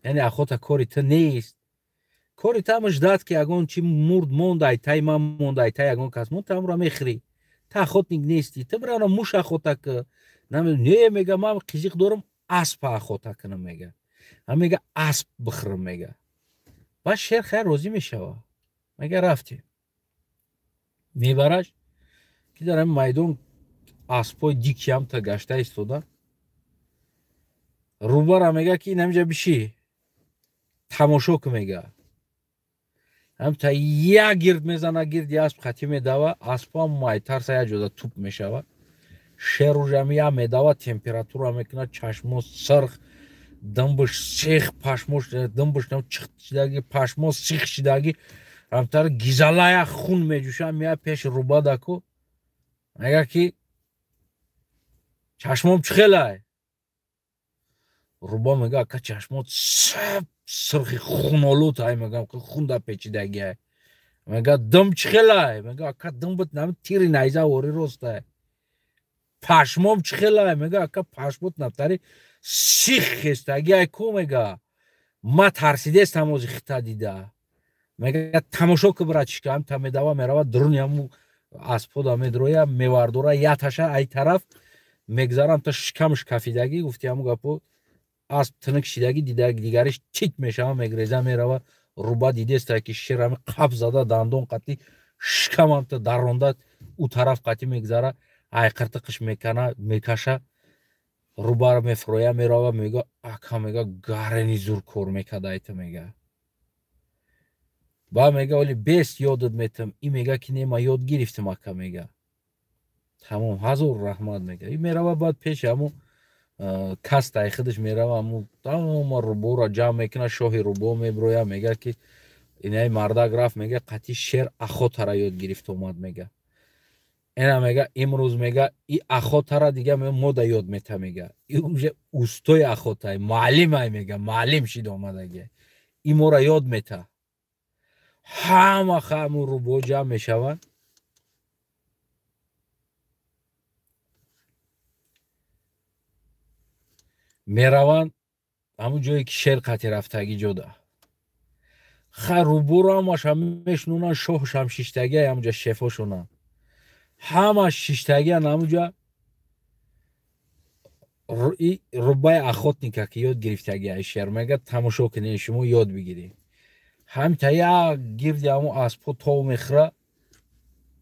یعنی اخوت کاری تو نیست کاری تو همش داد که اگون چی مرد موند ایتای من موند ایتای اگون کس موند تام را میخری تا اخوتنیک نیستی تو برای موش اخوت که نه میگه من قیزیق دارم اسب اخوت کنم میگه هم میگه اسب بخرم میگه و شیر خیر روزی میشه میگه رفتی میبرش که در این میدون اسبای دیکی هم تا گشته ایستاده روبارا میگه که این همجا بشی تماشا که میگه هم تا یک گرد میزنه گرد یه اسب خطی میدوه اسب هم مایتر سا یک جدا توپ میشوه شیر رو جمعی هم میدوه تمپیراتور هم میکنه چشمو سرخ دنبش سیخ پشموش دنبش نم چخت شدگی پشمو سیخ شدگی همتر گیزالای خون میجوشه میاد پیش روبا دکو میگه که چشمم چخلای روبا میگه که چشمات سرخی خونالود های میگم که خون در پیچیدگی های میگه دم چخلای میگه که دم بود نمی تیری نیزه واری روست های پشمام چخلای میگه که پشمات نفتاری سیخ خستگی های کو میگه ما ترسیده است هموزی خیطه دیده میگه تماشا که برای چی که هم تا میدوه میروه درونی همو اسپو دا میدرویه میوردوره یه تشه ای طرف میگذارم تا شکمش کفیدگی گفتی همو گپو اسب تنک شیدگی دیگرش چیک میشه میگریزه میروه روبا دیده است که شیر همه قب زده دندون قطعی شکم هم تا درونده او طرف قطعی میگذاره ای قرتقش میکنه میکشه روبا رو میفرویه میروه میگه اکا میگه گارنی زور کور میکده ایتا میگه با میگه ولی بیست یادت میتم این میگه که نیما یاد گرفتم اکا میگه تمام حضور رحمت میگه این میروه بعد پیش همو کس تای خودش میروه همو تمام روبو را جمع میکنه شاهی روبو میبرویه میگه که اینای مردک رفت میگه قطعی شیر اخوت را یاد گرفت اومد میگه اینا میگه امروز میگه ای اخوت را دیگه ما دا یاد میته میگه این اوستوی اخوت های معلم های میگه معلم شید اومده این ما را یاد میته همه خمو روبو جمع میشون میروند همون جایی که شیر قطعی رفتگی جدا روبو را همش هم میشنونن شوهش هم شیشتگی همونجا شفاشونن همه شیشتگی همونجا روبای اخوت نیکه که یاد گرفتگی های شیر میگه تماشا کنین شما یاد بگیرین هم تا یک گرد همون اسپو تو میخره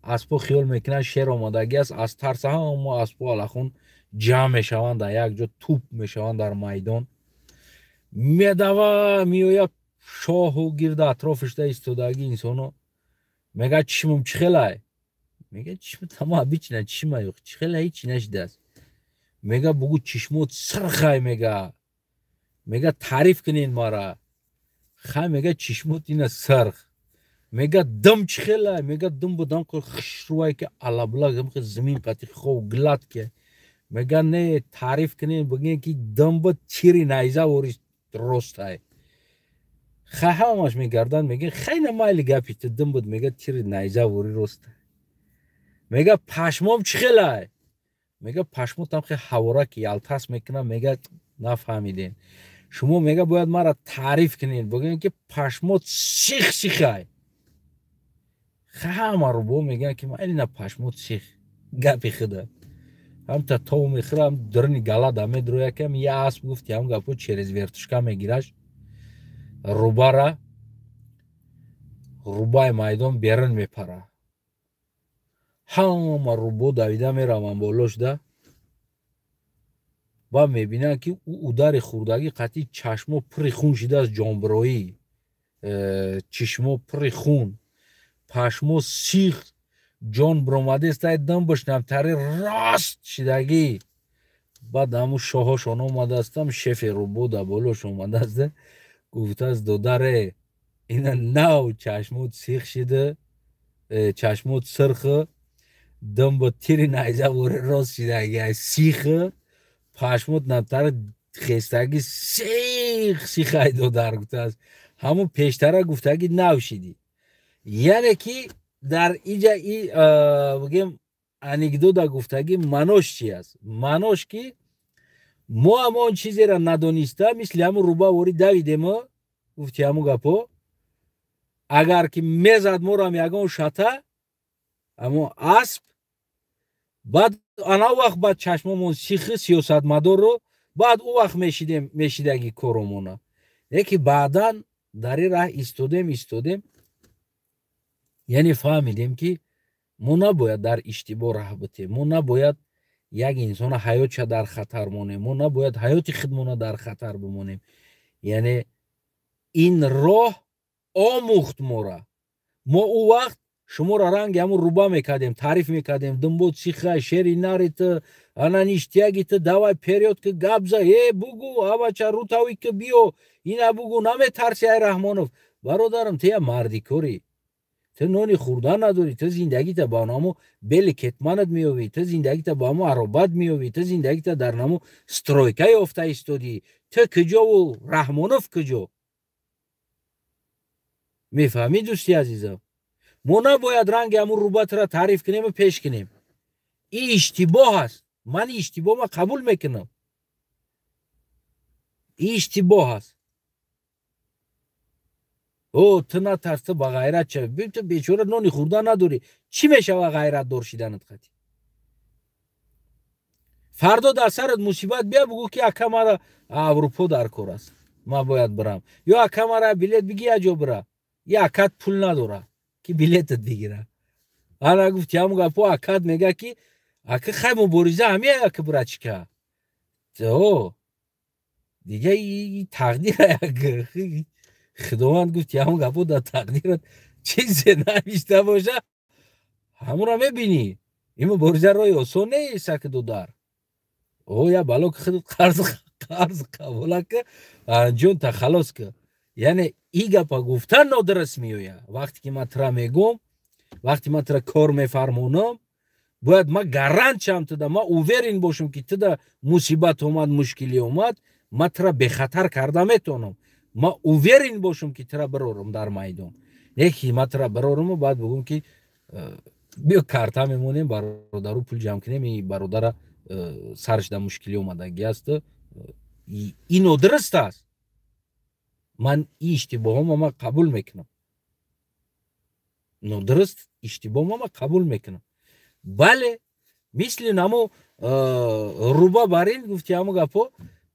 اسپو خیال میکنه شیر آمادگی است از ترس همون اسپو الاخون جمع میشوند در یک جا توپ میشوند در میدان میدوه میوید شاه و گرد اطرافش در ایستادگی انسانو میگه چشمم چخلای میگه چشم تمام بیچ نه چشم ایوخ چخلای هیچی نشده است میگه بگو چشموت سرخای میگه تعریف کنین مارا خواهی میگه چشموت اینه سرخ میگه دم چخلای میگه دم بودم که خشروای که علابلا زمین قطعی خواه گلات که میگه نه تعریف کنین بگین که دم بود چیری نیزه وری درست های خواه همش میگردن میگه خیلی مایل گپی تو دم بود میگه چیری نیزه وری درست های میگه پشمام چخلای میگه پشموت هم خیلی حواره که یلتاس میکنه میگه نفهمیدین شما میگه باید مرا تعریف کنین بگین که پشموت سیخ سیخای همه رو با میگن که من اینا پشموت سیخ گپی خدا هم تا تو میخوره هم درنی گلا دمه درویه که یه اسب گفت هم گپو چریز ورتشکا میگیرش روبا روبای میدان بیرن میپره همه روبا دویده میره من بالوش ده با میبینه که او در خوردگی قطعی چشمو پری خون شده از جانبرایی چشمو پری خون پشمو سیخ جان برامده است دم بشنم تری راست شدگی بعد همو شاهاشان اومده استم شف روبو در بالوش اومده است گفته از دودره اینا نو چشموت سیخ شده چشموت سرخه دم با تیری نیزه وره راست شدگی سیخه پشموت نمتر خستگی سیخ های دودر گفته است همون پیشتره گفته اگه نو شدی یعنی که در اینجا بگیم анекдота гуфтаги маънош чӣ аст? Маънош ки мо ҳамон чизеро надониста мисли ҳамун руба вори давидемо гуфти ҳамун гапо агар ки мезад морам ягон шата ҳамон асп баъд ана вақт баъд чашмомон сихи сиёсатмадорро баъд у вақт мешидаги коромона леки баъдан дар ин раҳ истодем яъне фаҳмидем ки мо набояд дар иштибоҳ раҳ битем мо набояд як инсона ҳаётша дар хатар монем мо набояд ҳаёти худмона дар хатар бимонем яъне ин роҳ омӯхт мора мо у вақт шуморо ранги ҳамун руба мекардем таъриф мекардем дунбод сиха шери нарита анаништиягита давай период ки габза бугу авача рутави ки биё ина бугу наметарси ай раҳмонов бародарам тия мардикорӣ ты нони хӯрдан надорӣ ты зиндагита ба намо бели кетманат меёвӣ ты зиндагита ба ҳамо аробат меёвӣ ты зиндагита дар намо стройка ёфта истодӣ ты куҷову раҳмонов куҷо мефаҳмӣ дӯсти азизам мо набояд ранги ҳамун рубатро таъриф кунему пеш кунем ин иштибоҳ аст ман иштибоҳ қабул мекунам ин иштибоҳ аст ты натарс ты ба ғайрат шавӣ ту бечора нони хӯрдан надорӣ чӣ мешава ғайратдор шиданат хати фардо дар сарат мусибат бия бугӯ ки ака мара аврупо дар кор аст ман бояд бирам ё ака мара билет биги яҷо бира я акат пул надора ки билетат бигира ана гуфти ҳамун гапо акат мега ки ака хай мубориза ҳамин ака бира чика дига тақдир худованд гуфти ҳамун гапо дар тақдират чизе навишта боша ҳамонро мебинӣ ин мубориза роҳи осон нест акдудар я бало ки худат қарз қабула ки анҷон та халос ки яъне ин гапа гуфтан нодураст меояд вақте ки ман тра мегӯм вақте ман тра кор мефармонам бояд ман гарант шавам туда ман уверен бошам ки туда мусибат омад мушкилӣ омад ман тра бехатар карда метавонам ман уверен бошам ки тра бирорам дар майдон леки ман тра бирорамо баъд бигӯм ки биё карта мемонем бародару пул ҷамъ кунем ин бародара сарш дар мушкилӣ омадагӣ аст ин нодуруст аст ман ин иштибоҳома ман қабул мекунам нодуруст иштибоҳома ман қабул мекунам бале мисли намо руба бар ин гуфти ҳамун гапо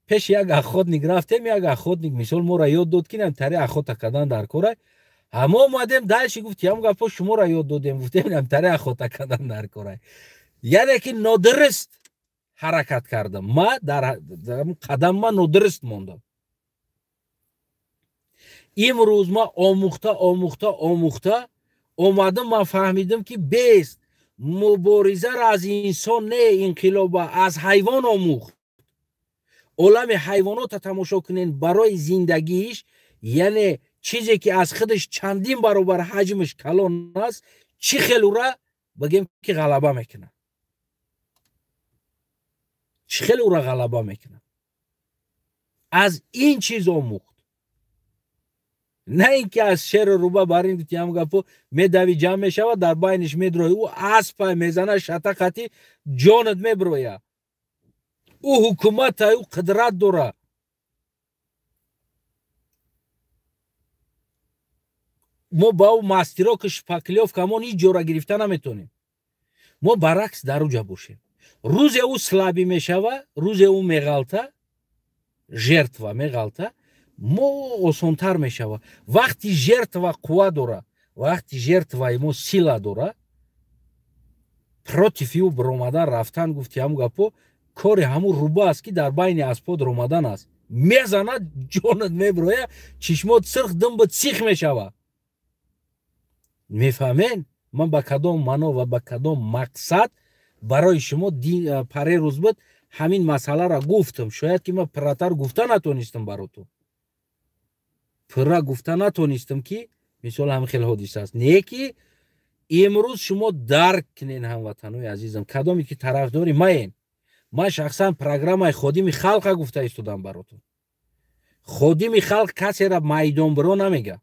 пеши як охотник рафтем як охотник мисол моро ёд дод ки намтари охота кардан дар корай ҳама омадем дальше гуфти ҳамун гапо шуморо ёд додем гуфтем намтари охота кардан дар корай яъне ки нодуруст ҳаракат кардам ман дар қадам ман нодуруст мондам имрӯз ман омӯхта омадам ман фаҳмидам ки бест муборизаро аз инсон не инқилоба аз ҳайвон омӯхт олами ҳайвонота тамошо кунен барои зиндагииш яъне чизе ки аз худаш чандин баробар ҳаҷмаш калон аст чӣ хелура бигем ки ғалаба мекунад чӣ хелура ғалаба мекунад аз ин чиз омӯхт نه اینکه از شعر روبا برین گفتی هم گپو میدوی جمع میشود در باینش میدروی او اسب میزنه شتقتی جانت میبرویه او حکومت او قدرت داره ما با او ماستیرا که شپاکلیوف کمون هیچ جورا گرفته نمیتونیم ما برعکس در اوجا باشیم روز او سلابی میشود روز او میغلطه жертва میغلطه мо осонтар мешава вақти жертва қувва дора вақти жертваи мо сила дора против ӯ биромадан рафтан гуфти ҳамун гапо кори ҳамун руба аст ки дар байни аспод ромадан аст мезанад ҷонат мебироя чишмот сирх дымбот сих мешава мефаҳмен ман ба кадом маъно ва ба кадом мақсад барои шумо парерӯз буд ҳамин масъаларо гуфтам шояд ки ман пирратар гуфта натонистам баротон пурра гуфта натонистам ки мисол ҳамин хел ҳодиса аст не ки имрӯз шумо дарк кунен ҳамватанои азизам кадоме ки тарафдори маен ман шахсан программаи ходими халқа гуфта истодам баротон ходими халқ касеро майдонбиро намега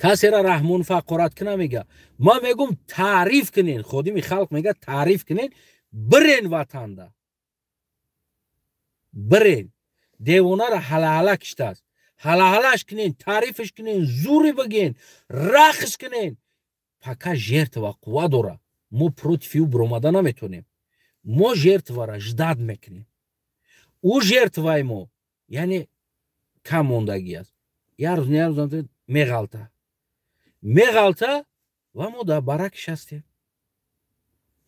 کسی را رحمون فقرات کنه میگه ما میگم تعریف کنین خودمی خلق میگه تعریف کنین برین وطن ده برین دیوانه را حلاله کشته است حلالش کنین تعریفش کنین زوری بگین رخش کنین پاکا жертва قوا داره ما против او برآمده نمیتونیم ما жертва را ждать میکنیم او жертвай ما یعنی کم موندگی است یه روز میغلطه و ما در برکش هستیم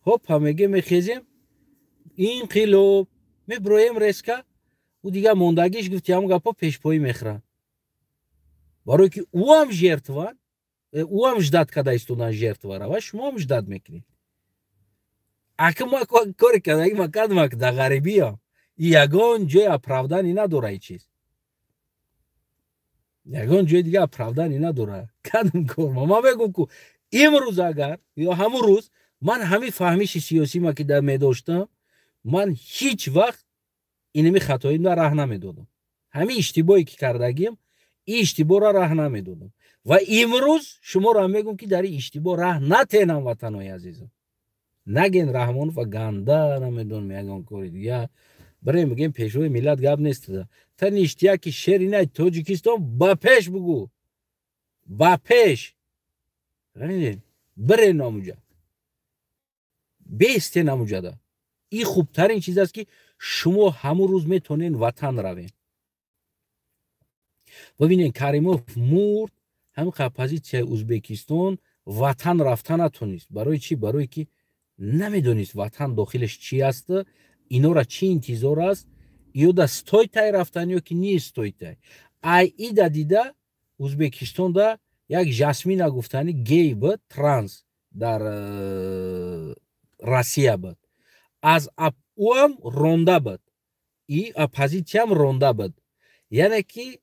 پا میگه میخیزیم این قیلوب میبرویم ریسکه او دیگه موندگیش گفت هم گپا پیش پایی میخرن برای که او هم жертва او هم ждать کده ایستودن жертва را و شما هم ждать میکنید اگه ما کاری کده ما کدم که در غریبی هم یگان جای اپراودنی نداره ای چیز یگان جای دیگه اپراودنی نداره کدم کار ما بگم که امروز اگر یا همون روز من همین فهمیش سیاسی ما که در میداشتم من هیچ وقت اینمی خطایی را راه نمیدادم همین اشتباهی که کردگیم این اشتباه را راه نمیدادم و امروز شما را میگم که در این اشتباه راه نتینم وطنای عزیزم نگین رحمان و گنده نمیدون میگن کاری دیگه برای میگیم پیشوی ملت گپ نیست تا نیشتیا که شعری نه تاجیکستان با پیش بگو با پیش برای ناموجه بیسته ناموجه ده این خوبترین چیز است که شما همون روز میتونین وطن روین ببینین کریموف مرد همین قپازیت ازبکستان وطن رفتن نتونست برای چی؟ برای که نمیدونست وطن داخلش چی است اینا را چی انتظار است یا دا ستویتای رفتن یا که نیست ستویتای ای دا دیده ازبکستان دا یک جاسمین گفتنی گی بود ترانس در روسیه بود از او هم رونده بود ای اپوزیسیا هم رونده بود یعنی که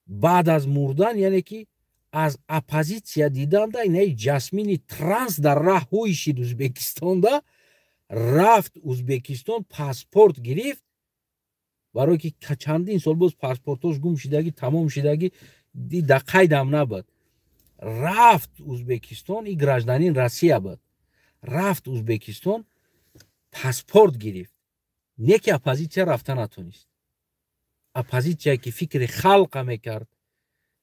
بعد از مردن یعنی که از اپوزیسیا دیدن دا اینه جاسمینی ترانس در راه هویشید ازبکستان دا رفت ازبکستان پاسپورت گرفت برای که چندین سال باز پاسپورتش گم شدگی تمام شدگی در قید هم نبود رفت ازبکستان این گراجدانی روسیه بود رفت ازبکستان پاسپورت گرفت نیکی اپوزیسیا رفتن نتونست اپوزیسیا که فکر خلق میکرد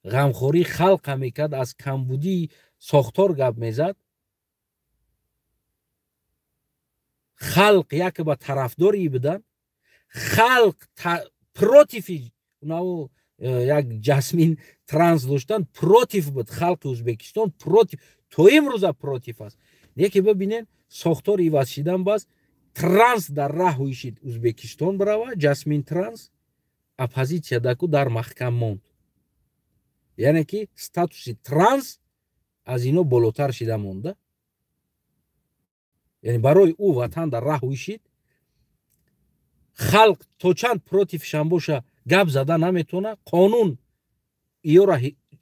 غمخوری خلق میکرد از کمبودی ساختار گپ میزد خلق یک با طرفداری بدن خلق پروتیفی نو یک جاسمین ترانس داشتن پروتیف بود خلق ازبکستان پروتیف تو امروز پروتیف است یکی ببینین ساختار ایواز شدن باز ترانس در راه هویشید ازبکستان برای جاسمین ترانس اپوزیسیا داکو در محکم موند یعنی که استاتوس ترانس از اینو بالاتر شده مونده یعنی برای او وطن در راه هویشید خلق تو چند پروتیف شنبوشه گپ زده نمیتونه قانون ایو را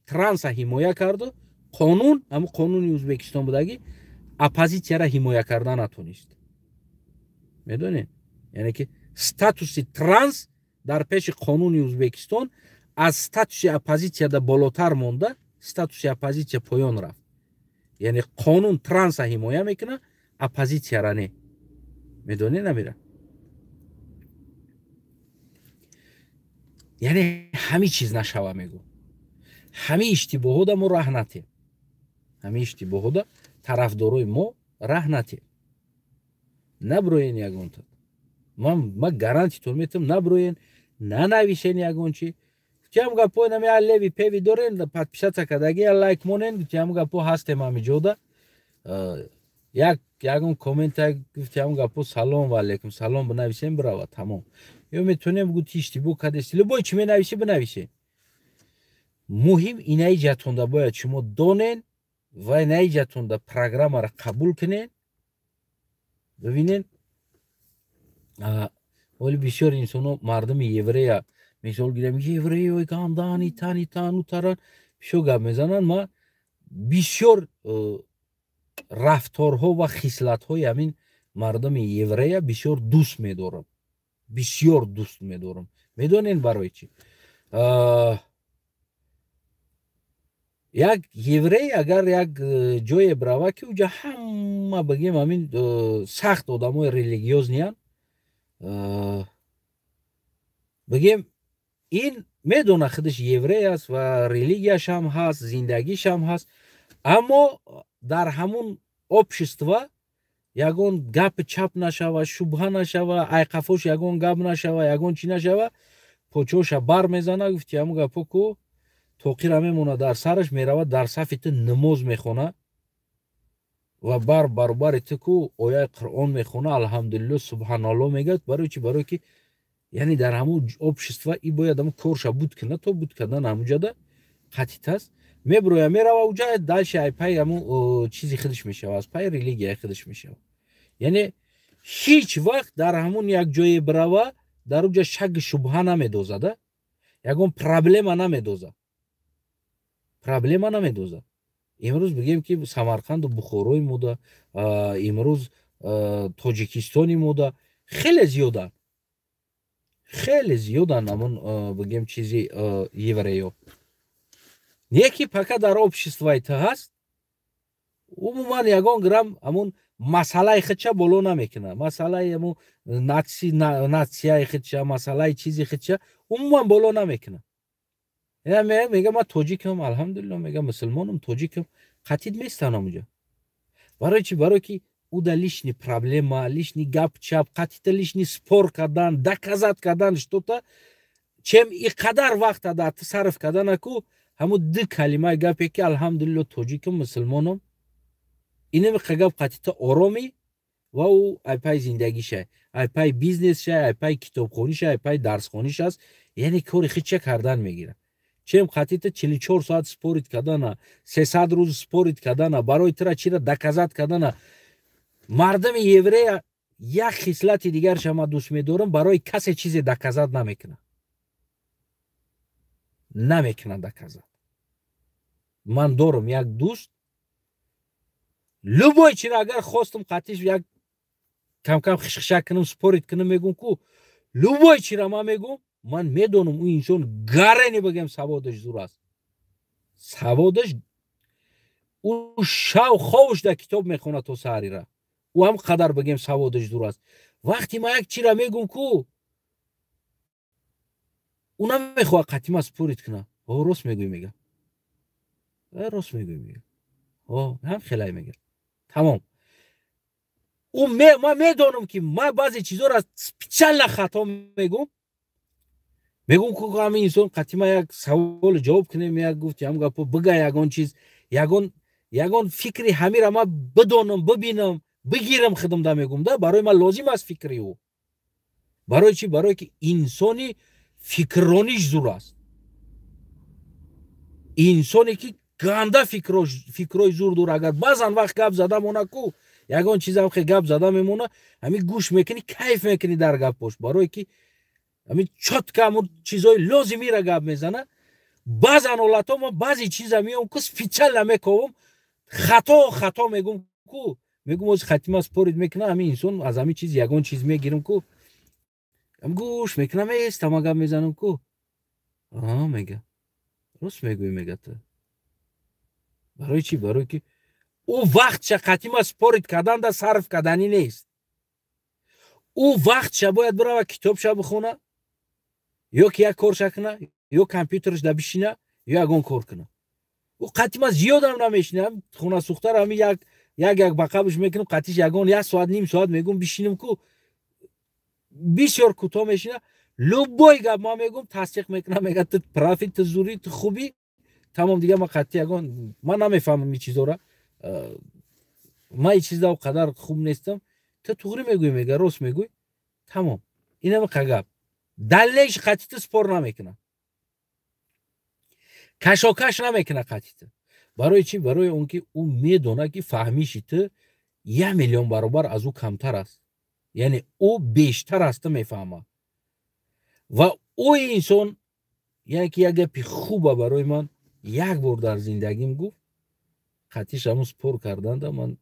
ترانس حمایه کرده قانون همون قانونی ازبکستان بودگی اپوزیسیا را حمایه کردن نتونست میدونین یعنی که استاتوس ترانس در پیش قانونی ازبکستان از استاتوس اپوزیسیا در بالاتر مونده استاتوس اپوزیسیا پایان رفت یعنی قانون ترانس حمایه میکنه اپوزیسیا را نه میدونین نمیره یعنی همه چیز نشوه میگو همه اشتباهات ما راه نتیم همه اشتباهات طرفدارای ما راه نتیم نبروین یگون تا ما گارانتی تو میتونم نبروین ننویسین یگون چی چیم گپو نمی علیوی پیوی دارین پادپیسات کدگی لایک مونین چیم گپو هستیم همینجا ده یگون کامنت گفتیم گپو سلام و علیکم سلام بنویسین برای تمام یا میتونیم گویی اشتباه کردی لبای چی مینویسی بنویسین مهم اینه ایجاتونده باید شما دونین و اینه ایجاتونده پروگرام را قبول کنین ببینین ولی بسیار انسانو مردم یوریه مثال گیرم یوریه و گاندانی تانی تانو تران بسیار گپ میزنن ما بسیار رفتارها و خصلت‌های همین مردم یوریه بسیار دوست میدارم بسیار دوست میدارم میدونین برای چی як еврей агар як ҷое брава ки уҷа ҳама бигем ҳамин сахт одамои религиёзниян бигем ин медона худаш еврей аст ва религияшам ҳаст, зиндагишам ҳаст, аммо дар ҳамун общество ягон гап чап нашава, шубҳа нашава, айқафош ягон гап нашава, ягон чӣ нашава, почоша бар мезана, гуфти ҳамун гапо ку тоқира мемона дар сараш, мерава дар сафи ту намоз мехона ва бар баробари ту ку ояи Қуръон мехона, алҳамдулилло, субҳаналло мегӯяд. Барои чӣ? Барое ки яъне дар ҳамун общество и бояд ҳамун корша буд кунад, то буд кардан ҳамуҷада қатъит аст. Меброя мерава уҷа дальше ай пай ҳамун чизи худаш мешава, аз пай религияи худаш мешава. Яъне ҳеҷ вақт дар ҳамун як ҷое бирава дар уҷа шаки шубҳа намедозад, ягон проблема намедозад. Проблема намедозад. Имрӯз бигем ки Самарқанду Бухорои мода, имрӯз Тоҷикистони мода хеле зиёдан. Хеле зиёдан ҳамун бигем чизи евреё. Не ки пака дар обществои ту ҳаст, умуман ягон грамм ҳамун масъалаи худша боло намекунад. Масъалаи ҳамун натсияи худша, масъалаи чизи худша умуман боло намекунад. Мега ман тоҷикам, алҳамдулилло, мега мусулмонам, тоҷикам, қатъит местан ҳамуҷа. Барои чӣ? Барое ки уда лишни проблема, лишни гап-чап, қатъита лишни спор кардан, доказат кардан что-то, чем иқадар вақт ада ту сарф кардана ку ҳамун ду калимаи гапе ки алҳамдулилло тоҷикам, мусулмонам, инамиқа гап қатъита ороми ва ӯ айпай зиндагиша, айпай бизнесша, айпай китобхониша, айпай дарсхониш аст, яъне кори худша кардан мегирад. Чем қатъита 44 соат спорит кардана, 300 рӯз спорит кардана, барои тура чира доказат кардана. Мардами еврея як хислати дигарша ман дӯст медорам, барои касе чизе доказат намекунад. Намекунад доказат. Ман дорам як дӯст, любой чира агар хостам қатъиш як кам-кам хишхиша кунам, спорит кунам, мегум ку любой чира ман мегум, ман медонам ӯ инсон гарени бигем саводаш зур аст. Саводаш ӯ шав ховш дар китоб мехонад то саҳарира. ӯ ҳам қадар бигем саводаш зур аст. Вақти ман як чира мегум ку ӯ намехоҳад қатъи ман спорит кунад. Рост мегӯй мега. Рост мегӯй мега. ҳам хелай мега. Тамом. Ман медонам ки ман баъзе чизоро специально хато мегум. Мегум ку ҳамин инсон қатъи ман як савол ҷавоб кунем, як гуфт ҳам гапо бига, ягон чиз, ягон фикри ҳамира ман бидонам, бибинам, бигирам худамда мегум да, барои ман лозим аст фикри ӯ. Барои чӣ? Барое ки инсони фикррониш зур аст. Инсоне ки ганда фикрои зур дор, агар баъзан вақт гап зада мона ку ягон чизам хе гап зада мемона, ҳамин гӯш мекунӣ, кайф мекунӣ дар гапош, барое ки ҳамин чотка ҳамун чизои лозимира гап мезана. Баъзан ҳолатҳо ман баъзе чиза меом ку специально мекавам, хато мегум ку мегум оз қатъи ман спорит мекунам, ҳамин инсон аз ҳамин чиз ягон чиз мегирам ку гӯш мекунам, естама гап мезанам ку мега рост мегӯй мега ту. Барои чӣ? Барое ки ӯ вақтша қатъи ман спорит карданда сарф карданӣ нест. ӯ вақтша бояд бирава китобша бихона, ё ки як корша куна, ё компютерашда бишина, ё ягон кор куна. ӯ қатъи ман зиёдам намешинам, хона сухтар ҳамин як ба қабш мекунам, қатъиш ягон 1 соат, ним соат мегум бишинам ку бисёр кӯтоҳ мешина. Любой гап ман мегум, тасдиқ мекунам, мега ту профи, ту зурӣ, ту хубӣ, тамом. Дига ман қатъи ягон ман намефаҳмам ин чизора. Ман ин чизда о қадар хуб нестам. Ту туғрӣ мегӯӣ, мега рост мегӯй, тамом. Инамиқа гап. Далелш қатъи ту спор намекунад. Кашокаш намекунад қатъи ту. Барои чӣ? Барои он ки ӯ медонад ки фаҳмиши ту 1 миллион баробар аз ӯ камтар аст. Яъне ӯ бештар аз ту мефаҳмад. Ва ӯ инсон яъне ки як гапи хуба барои ман як бор дар зиндагим гуфт. қатъиш ҳамун спор карданда ман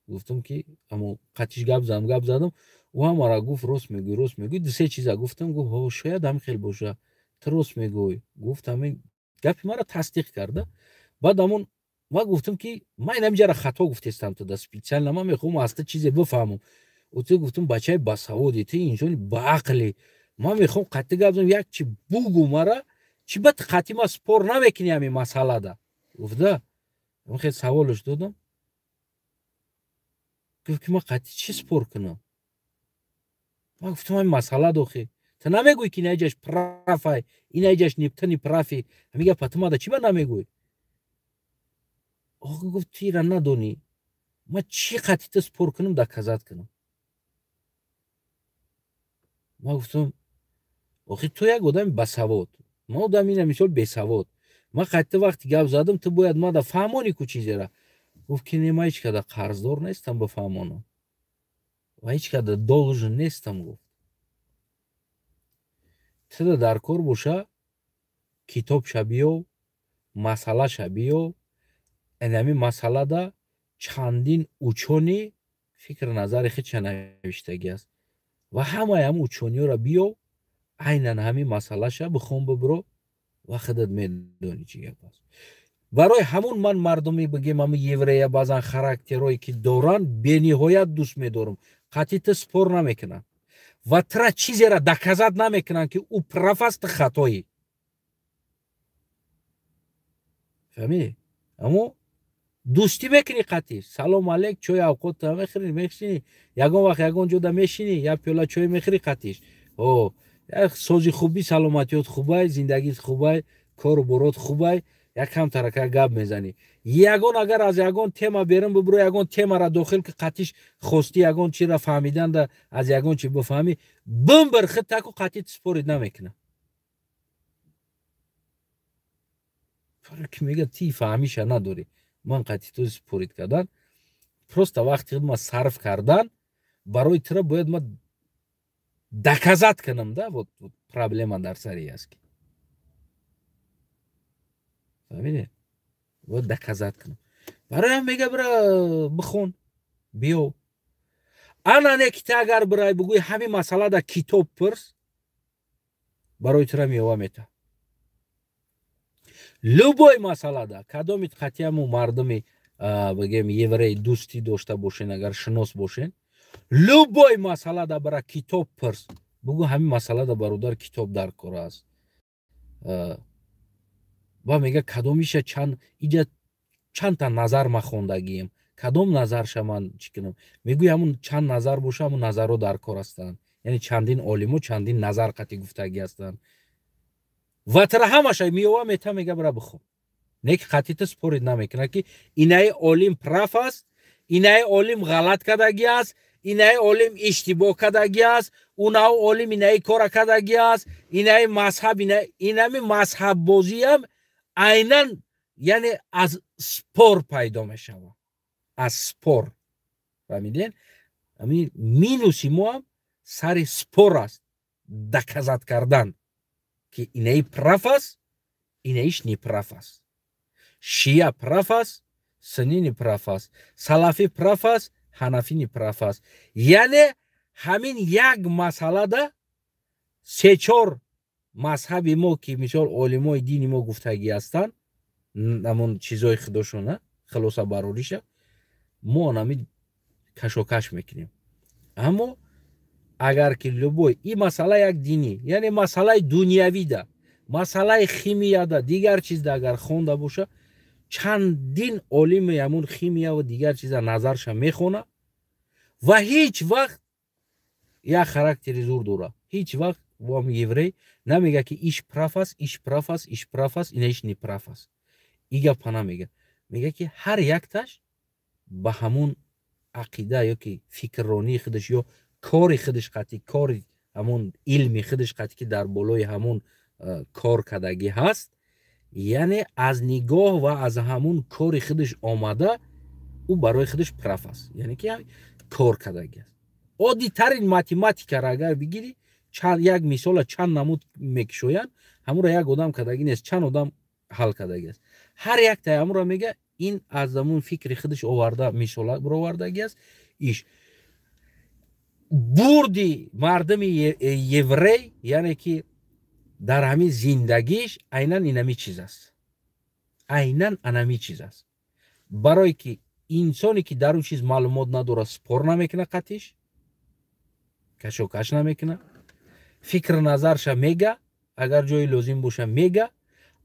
гуфтам ки аммо қатъиш гап задам. ӯ ҳам мара гуфт рост мегӯй. Ду се чиза гуфтам, гуфт шояд ҳам хел боша, ту рост мегӯй. Гуфт ҳамин гапи маро тасдиқ карда. بعد همون ما گفتم که من اینم جره خطا گفتستم تو دست سپیچال ما میخوام اصلا چیزی بفهمم و تو گفتم بچه باسوادی تو اینجوری با عقلی ما میخوام قطعی گفتم یک چی بگو مرا چی بد قطعی ما سپور نمیکنی همین مسئله ده گفته من خیلی سوالش دادم گفت که ما قطعی چی سپور کنم ما گفتم همین مسئله داخل تو نمیگوی که این ایجاش پرافای این ایجاش نیپتنی پرافی میگه پتما ده چی با نمیگوی آقا گفت تیره ندونی ما چی قطعی تو سپور کنم ده کزد کنم ما گفتم آخه تو یک آدم بسواد ما آدم اینه مثال بسواد ما قطعی وقتی گپ زدم تو باید ما ده فهمانی کو چیزی را گفت که نه ما هیچ کده قرضدار نیستم بفهمانم و هیچ کده دولج نیستم گفت تو در کار باشه کتاب شبیو مسئله شبیو اینمی مسئله ده چندین اوچونی فکر نظر خیلی چه نوشتگی است و همه هم اوچونی را بیو عینن همین مسئله شه بخون ببرو و خودت میدونی چی گپ است برای همون من مردمی بگیم همون یوریه بازن خاراکترایی که دوران بینهایت دوست میدارم قطعی سپور نمیکنن و ترا چیزی را دکزد نمیکنن که او پرافست خطایی فهمیدی اما دوستی بکنی قطعی سلام علیک چای اوقات میخوری میشینی یگان وقت یگان جدا میشینی یا پیاله چای میخوری قطعیش او سوزی خوبی سلامتیت خوبه زندگیت خوبه کار و برات خوبه یک کم ترکه گپ میزنی یگان اگر از یگان تема برم ببرو یگان تема را داخل که قطعیش خواستی یگان چی را فهمیدن ده از یگان چی بفهمی بم برخد تکو قطعی سپورید نمیکنه فرق میگه تی فهمیش نداری من قطعی تو سپورید کردن پروست وقتی ما صرف کردن برای ترا باید ما دکزد کنم ده вот проблема در سری است که فهمیدی باید دکزد کنم برای هم میگه برا بخون بیو انا نکته اگر برای بگوی همین مسئله در کتاب پرس برای ترا میوه میته любой مسئله در کدامید خطی همون مردمی بگیم یوری دوستی داشته باشین اگر شناس باشین любой مسئله در برای کتاب پرس بگو همین مسئله در برادر کتاب در کار است و میگه کدامیش چند تا نظر ما خوندگیم کدام نظرش من چی کنم میگوی همون چند نظر باشه همون نظر رو در کار هستن یعنی چندین عالم و چندین نظر قطعی گفتگی هستن و تر همش میوه میته میگه برا بخون نیک قطعی سپورید نمیکنه که اینای عالم پراف است اینای عالم غلط کردگی است اینای عالم اشتباه کردگی است اونها عالم اینای کار کردگی است اینای مذهب اینای مذهب بازی هم عیناً یعنی از سپور پیدا میشه از سپور فهمیدین همین مینوسی ما هم سر سپور است دکزد کردن که اینای پراف است اینایش نی پراف است شیعه پراف است سنی نی پراف است سلفی پراف است حنفی نی پراف است یعنی همین یک مسئله ده سه چهار مذهب ما که مثال علمای دین ما گفتگی هستن همون چیزای خودشونه خلاصه باروریشه ما نمی کشوکش میکنیم اما اگر که لبوی این مسئله یک دینی یعنی مسئله دنیوی ده مسئله خیمیا ده دیگر چیز ده اگر خونده باشه چندین علم همون خیمیا و دیگر چیز نظرش میخونه و هیچ وقت یک خاراکتری زور داره هیچ وقت وام یوری نمیگه که ایش پراف است ایش پراف است ایش پراف است اینش نی پراف است ایگه پناه میگه که هر یک تاش به همون عقیده یا که فکرانی خودش یا کاری خودش قطعی کاری همون علمی خودش قطعی که در بالای همون کار کردگی هست یعنی از نگاه و از همون کاری خودش آمده او برای خودش پراف است یعنی که کار کردگی است عادی ترین ماتماتیک را اگر بگیری یک مثال چند نمود میکشوین همون را یک آدم کردگی نیست چند آدم حل کردگی است هر یک تا همون را میگه این از همون فکر خودش آورده مثال برآوردگی است ایش بردی مردم یوری یعنی که در همین زندگیش عیناً اینمی چیز است عیناً انمی چیز است. برای که انسانی که در اون چیز معلومات نداره سپور نمیکنه، قطعش کشوکش نمیکنه، فکر نظرش میگه، اگر جای لازم باشه میگه.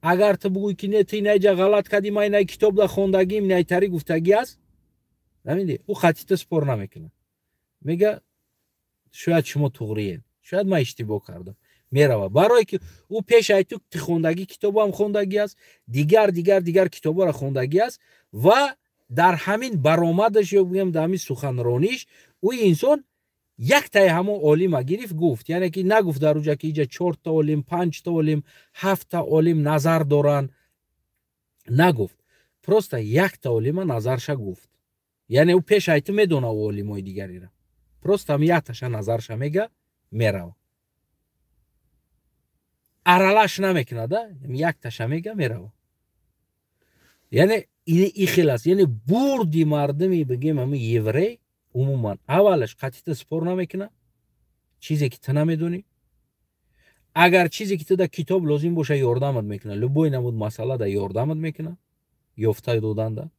اگر تو بگویی که نه تی نیجا غلط کردی، ما این کتاب دا خوندگیم، نه تری گفتگی است، نمیدی او خطی تو سپور نمیکنه، میگه شاید شما توغریه، شاید ما اشتباه کردم، میروه. برای که او پیش ای تو خوندگی کتاب هم خوندگی است، دیگر کتاب را خوندگی است و در همین برآمدش یا بگم در همین سخنرانیش او انسان یک تای همون عالم گرفت گفت، یعنی که نگفت در اونجا که اینجا 4 تا عالم، 5 تا عالم، 7 تا عالم نظر دارن، نگفت، پروستا یک تا عالم نظرش گفت. یعنی او پیش ای تو میدونه او عالمای دیگری را، پروستا هم یک تاش نظرش میگه میره، ارالش نمیکنه ده، یک تاش میگه میره. یعنی این خیلی است. یعنی بردی مردمی بگیم همه یوری عموما اولش قطعیت سپور نمیکنه چیزی که تو نمیدونی. اگر چیزی که تو در کتاب لازم باشه یاردمت میکنه، لبوی نمود مسئله در یاردمت میکنه، یافته دادن ده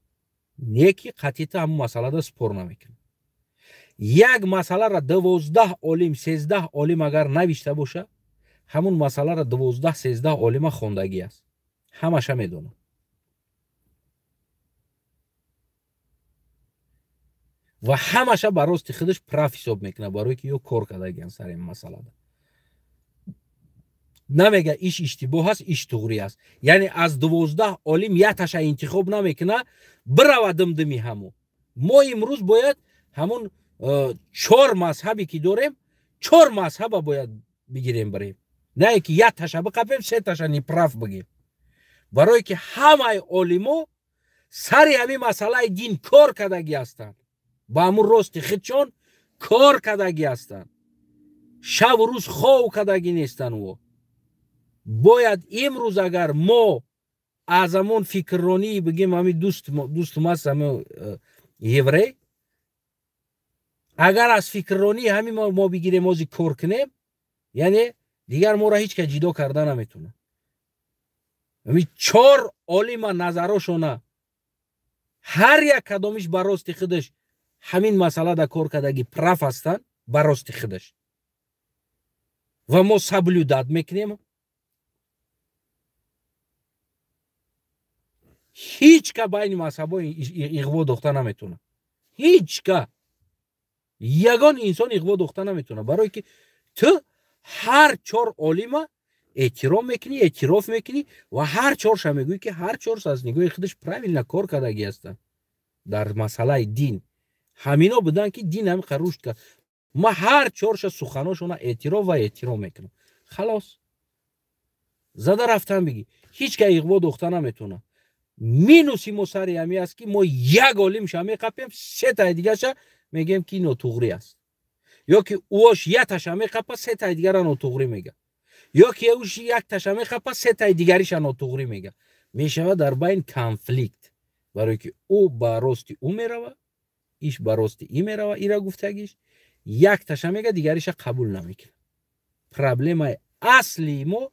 نیکی قطعیت همون مسئله در سپور نمیکنه. یک مسئله را 12 عالم 13 عالم اگر نوشته باشه، همون مسئله را 12 13 عالم خوندگی است، همش میدونه. و همش براست خودش پراف حساب میکنه، برای که یو کار کردگی سر این مسئله ده. نمیگه ایش اشتباه است، ایش توغری است. یعنی از 12 عالم یک تاش انتخاب نمیکنه، برو دمدمی همو. ما امروز باید همون 4 مذهبی که داریم 4 مذهب باید بگیریم بریم، نه که یک تاش بقپیم 3 تاش نپراف بگیم. برای که همه عالمو سر همین مسئله دین کار کردگی هستند، با همون راست خودشان کار کردگی هستند، شب و روز خواب کردگی نیستن. و باید امروز اگر ما از همون فکرانی بگیم همین دوست ما همین یوری، اگر از فکرانی همین ما بگیریم موزی کار کنیم، یعنی دیگر ما را هیچ که جدا کرده نمیتونه. همین 4 عالم نظراشونه هر یک کدامش براست خودش همین مسئله در کار کردگی پراف هستن براست خودش و ما سبلوداد میکنیم. هیچ که بین مذهب‌ها اغوا دختر نمیتونه، هیچ که یگان انسان اغوا دختر نمیتونه، برای که تو هر 4 عالم احترام میکنی، اعتراف میکنی و هر 4 میگویی که هر 4 از نگاه خودش پراویل نکار کردگی هستن در مسئله دین. همینا بدن که دین هم خروش کرد، ما هر 4 سخناشون اعتراف و احترام میکنم. خلاص زده رفتن بگی هیچ که اغوا دختر نمیتونه. مینوسی مصری همی است که ما یک عالم شمی قپیم 3 تا دیگه شه میگیم که نوتوغری است، یا که اوش یک تا شمی قپه 3 تا دیگر نوتوغری میگه، یا که اوش یک تا شمی قپه 3 تا دیگریش نوتوغری میگه. میشود در بین کانفلیکت، برای که او براستی او میروه، ایش براستی ای میروه، ای را گفتگیش یک تا شمی میگه دیگریش قبول نمیکنه. پرابلم اصلی ما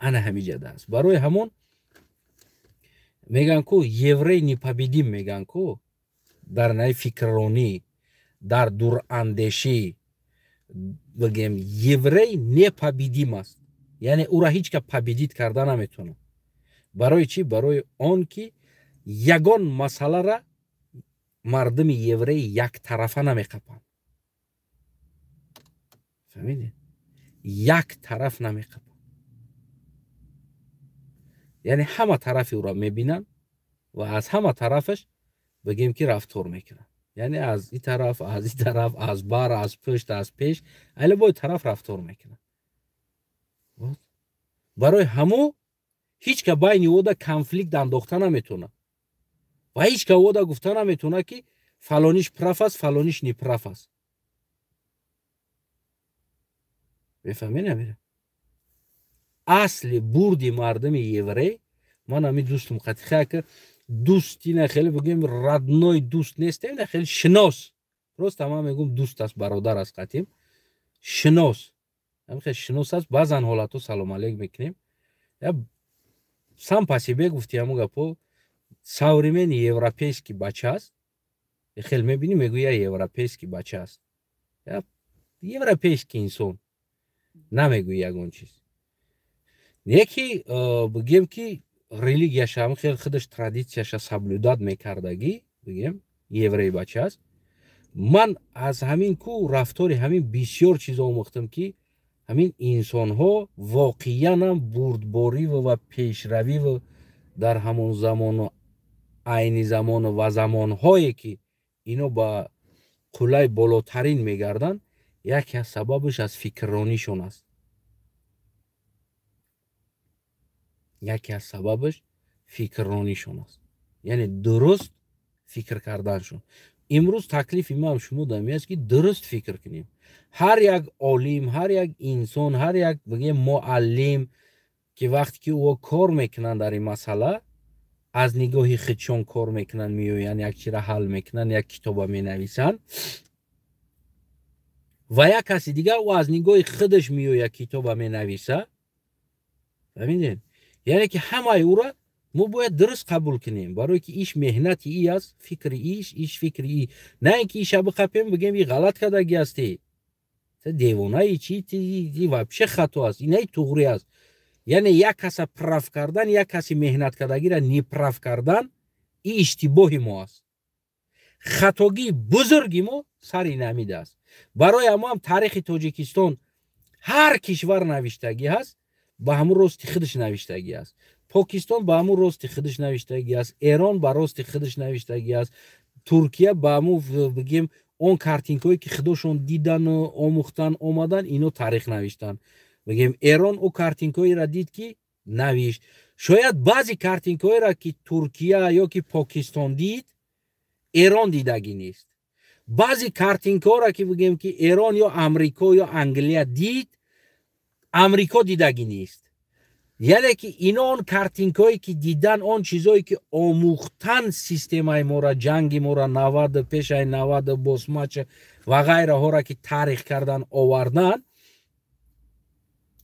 انا همیجه است. برای همون میگن کو یوری نیپابیدیم، میگن کو در نای فکرانی، در دور اندیشی بگیم یوری نیپابیدیم است، یعنی او را هیچ که پابیدید کرده نمیتونه. برای چی؟ برای آن که یگان مسئله را مردم یوری یک طرفه نمیقپن. فهمیدی؟ یک طرف نمیقپن، یعنی همه طرف او را میبینن و از همه طرفش بگیم که رفتار میکنن، یعنی از این طرف، از این طرف، از بر، از پشت، از پیش، اهل باید طرف رفتار میکنن. برای همو هیچ که بین او دا کانفلیکت انداخته نمیتونه و هیچ که او دا گفته نمیتونه که فلانیش پراف است، فلانیش نی پراف است. بفهمی نمیره. اصل بردی مردم یوری، من همی دوستم قطعه که دوستی نه خیلی بگیم ردنای دوست نیست، نه خیلی شناس، راست تمام میگم دوست است، برادر است، قطعیم شناس، هم خیلی شناس است. بعضن حالتو سلام علیک میکنیم، یا сам по себе гуфти ҳамун гапо современный европейский бача аст. хел мебинӣ мегӯя европейский бача аст. европейский инсон намегӯи ягон чиз. яке бигем ки религияша ҳам хел худаш традитсияша соблюдат мекардагӣ, бигем еврей бача аст. ман аз ҳамин ку рафтори ҳамин бисёр чизо омӯхтам ки ҳамин инсонҳо воқеанам бурдбориву ва пешравиву дар ҳамон замону айни замону ва замонҳое ки ино ба қулаи болотарин мегарданд, яке аз сабабаш аз фикрронишон аст. яке аз сабабаш фикрронишон аст. яъне дуруст фикр карданшон. имрӯз таклифи ман шумо дамиаст ки дуруст фикр кунем. ҳар як олим, ҳар як инсон, ҳар як бигем муаллим ки вақте ки ӯ кор мекунанд дар ин масъала, аз нигоҳи худшон кор мекунанд, меоянд як чиро ҳал мекунанд, як китоба менависанд ва як каси дигар ӯ аз нигоҳи худаш меояд китоба менависа. фаҳмидед? яъне ки ҳамаи ӯро мо бояд дуруст қабул кунем, барое ки иш меҳнати и аст, фикри иш фикри и. на ин ки иша биқапем бигем и ғалат кардаги асти, девонаи чи вообще хато аст, инаи туғри аст. яъне як каса прав кардан, як каси меҳнат кардагиро неправ кардан, и иштибоҳи мо аст. хатогии бузурги мо сари намида аст. барои ҳамо ҳам таърихи тоҷикистон ҳар кишвар навиштагӣ ҳаст, ба ҳамун рости худаш навиштагӣ аст. покистон ба ҳамун рости худаш навиштагӣ аст, эрон ба рости худаш навиштагӣ аст, туркия ба ҳамун бигем он картинкое ки худошон дидану омӯхтан омадан, ино таърих навиштанд. бигем эрон ӯ картинкоеро дид ки навишт. шояд баъзе картинкоеро ки туркия ё ки покистон дид, эрон дидагӣ нест. баъзе картинкаҳоро ки бигем ки эрон ё амрико ё англия дид, амрико дидагӣ нест. яъне ки ино он картинкое ки дидан, он чизое ки омӯхтан системаи моро, ҷанги моро, наваду пешаи наваду босмача ва ғайраҳоро ки таърих кардан овардан,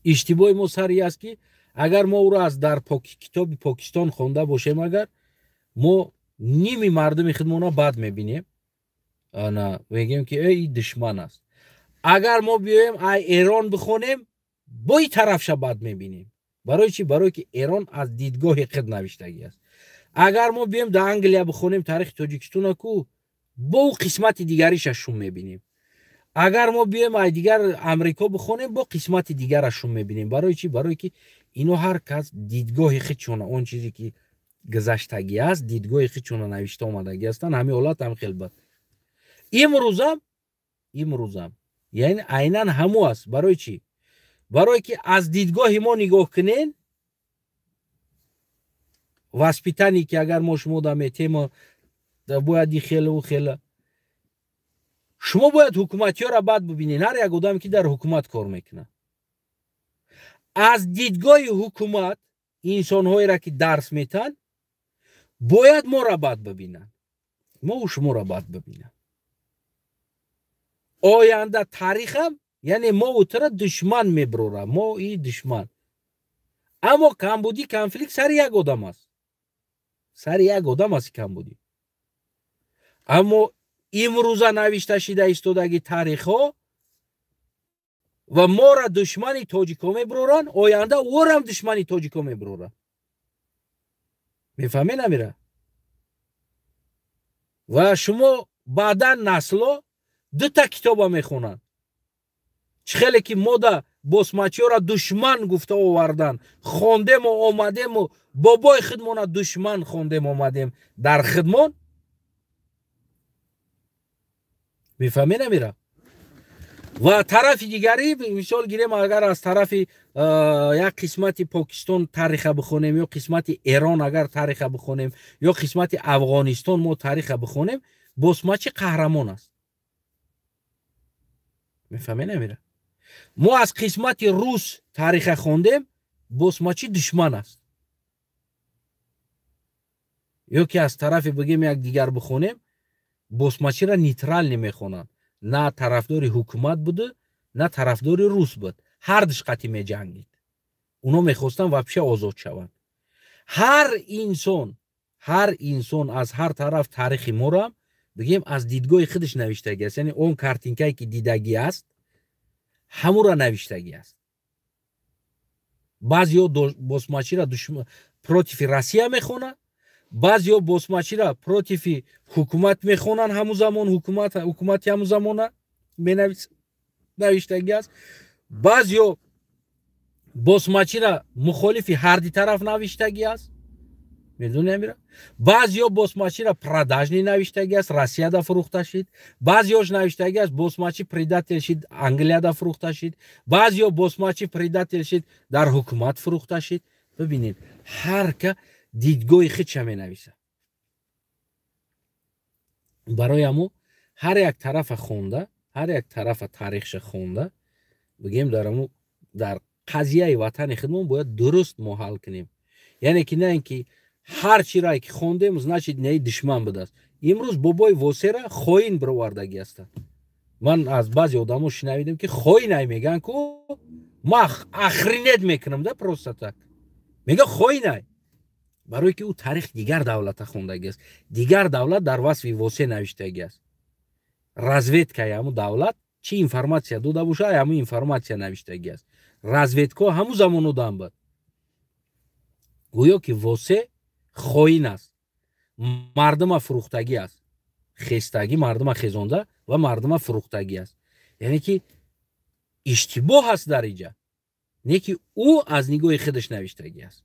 иштибоҳи мо сари аст ки агар мо ӯро аз дар китоби покистон хонда бошем, агар мо ними мардуми худмона бад мебинем, мегем ки и душман аст. агар мо биёем ай эрон бихонем, бо ин тарафша бад мебинем. барои чи? барое ки эрон аз дидгоҳи худ навиштагӣ аст. агар мо биёем дар англия бихонем таърихи тоҷикистона ку, бо ӯ қисмати дигариша шум мебинем. агар мо биёем ай дигар амрико бихонем, бо қисмати дигараш шум мебинем. барои чи? барое ки ино ҳар кас дидгоҳи худшона, он чизе ки гузаштагӣ аст, дидгоҳи худшона навишта омадагӣ ҳастанд. ҳамин ҳолат ҳам хел бад. имрӯзам яъне айнан ҳамо аст. барои чи? барое ки аз дидгоҳи мо нигоҳ кунен, васпитание ки агар мо шумо да метемо бояд и хела у хела, шумо бояд ҳукуматиёро бад бибинен, ҳар як одаме ки дар ҳукумат кор мекунад. аз дидгоҳи ҳукумат инсонҳоеро ки дарс метан, бояд моро бад бибинанд, мо шуморо бад бибинанд. оянда таърихам, яъне мо ӯтара душман мебирорам, мо и душман. аммо камбудӣ конфликт сари як одам аст, сари як одам аст камбудӣ. аммо имрӯза навишта шуда истодаги таърихҳо ва моро душмани тоҷикҳо мебироранд, оянда ӯрам душмани тоҷикҳо мебироранд. мефаҳмед амира? ва шумо баъдан насло дута китоба мехонанд. чӣ хеле ки мо да босмачиёро душман гуфта овардан, хондему омадему, бобои худмона душман хондем омадем дар худмон. мефаҳмед амира? ва тарафи дигари мисол гирем, агар аз тарафи як қисмати покистон таъриха бихонем, ё қисмати эрон агар таъриха бихонем, ё қисмати афғонистон мо таъриха бихонем, босмачи қаҳрамон аст. мефаҳмед амира? мо аз қисмати рус таъриха хондем, босмачи душман аст. ё ки аз тарафи бигем як дигар бихонем, босмачиро нейтрал намехонанд. на тарафдори ҳукумат буду, на тарафдори рус буд. ҳар душ қатъи меҷангид. уно мехостанд вообще озод шаванд. هر انسان از هر طرف تاریخ ما را بگیم از دیدگاه خودش نوشتگی است. یعنی اون کارتینکایی که دیدگی است همون را نوشتگی است. بعضیا بوسماچی را پروتیف روسیه میخونن، بعضیا بوسماچی را پروتیف حکومت میخونن، همون زمان حکومت همون زمان نوشتگی است. بعضیا بوسماچی را مخالف هر دی طرف نوشتگی است. میدونی میرا بعضیا بوسماچی را پراداژنی نوشتگی است، روسیه دا فروخته شد. بعضیاش نوشتگی است بوسماچی پریداتل شد، انگلیا دا فروخته شد. بعضیا بوسماچی پریداتل شد، در حکومت فروخته شد. ببینید هر که دیدگاه خودش می نویسه. برای امو هر یک طرف خونده، هر یک طرف تاریخش خونده، بگیم در قضیه وطن خودمون باید درست ما حل کنیم. یعنی که نه اینکه هر چی را که خوندیم значит نه دشمن بوده است. امروز بابای واسه را خاین برآوردگی است. من از بعضی آدم‌ها شنیدم که خاین میگن که ما اخرینت میکنم ده پروستا تک میگه خاین. برای که او تاریخ دیگر دولت خوندگی است. دیگر دولت در وصف واسه نوشتگی است. разведка همو دولت چی اینفورماسیا داده باشه همو اینفورماسیا نوشتگی است. разведка همو زمانو دام بود. گویا که واسه خاین است. مردم فروختگی است. خستگی مردم خزانده و مردم فروختگی است. یعنی که اشتباه است در اینجا. نه که او از نگاه خودش نوشتگی است.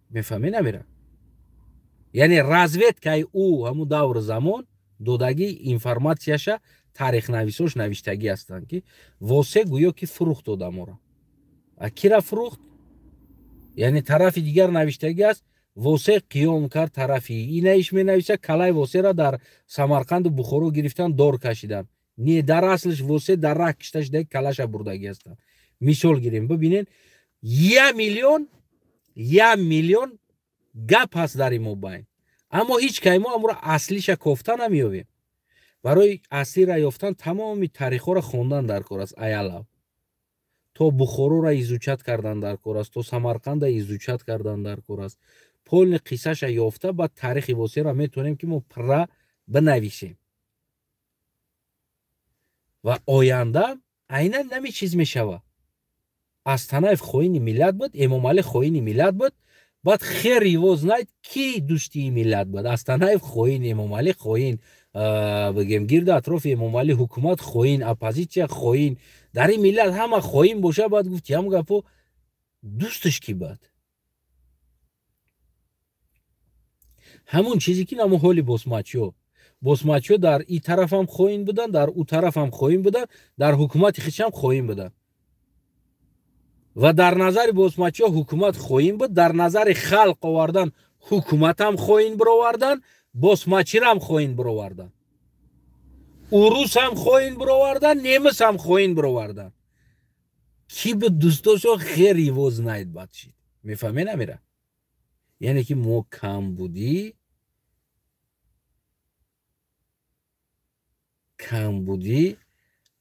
میفهمی نمیره. یعنی разведка او همون دور زمان دودگی اینفورماسیاش تاریخ نویسوش نوشتگی هستند که واسه گویا که فروخت داده ما را. کی را فروخت؟ یعنی طرف دیگر نوشتگی است واسه قیام کرد طرفی اینایش می نویسه کلای واسه را در سمرقند و بخارا گرفتن دور کشیدن. نه در اصلش واسه در راه کشتش ده کلاش بردگی هستند. مثال گیریم ببینین 1 میلیون گپ هست در این مبین، اما هیچ که ما امور اصلیش کافته نمیابیم. برای اصلی را یافتن تمامی تاریخ را خوندن در کار است. ایالا تو بخارا را ایزوچت کردن در کار است، تو سمرقند را ایزوچت کردن در کار است. پول قصهش یافته بعد تاریخ واسه را میتونیم که ما پرا بنویسیم و آینده عینا نمی چیز میشوه. از طرف خوین ملت بود، امام علی خوین ملت بود، بعد خیر یواز نید کی دوستی ملت بود. از طرف خوین امام علی خوین، بگیم گرد اطراف امام علی حکومت خوین، اپوزیسیون خوین، در این ملت همه خوین باشه. بعد گفت هم گپو دوستش کی بود؟ همون چیزی که نمو حالی بوسماچیو در این طرف هم خوین بودن، در اون طرف هم خوین بودن، در حکومت خیش هم خوین بودن. و در نظر بوسماچیو حکومت خوین بود، در نظر خلق آوردن حکومت هم خوین برآوردن، بوسماچی هم خوین برآوردن، روس هم خوین برآوردن، نیمس هم خوین برآوردن. کی به دوستاشو خیر یواز نید بچید. میفهمی نمیره؟ یعنی که ما کم بودی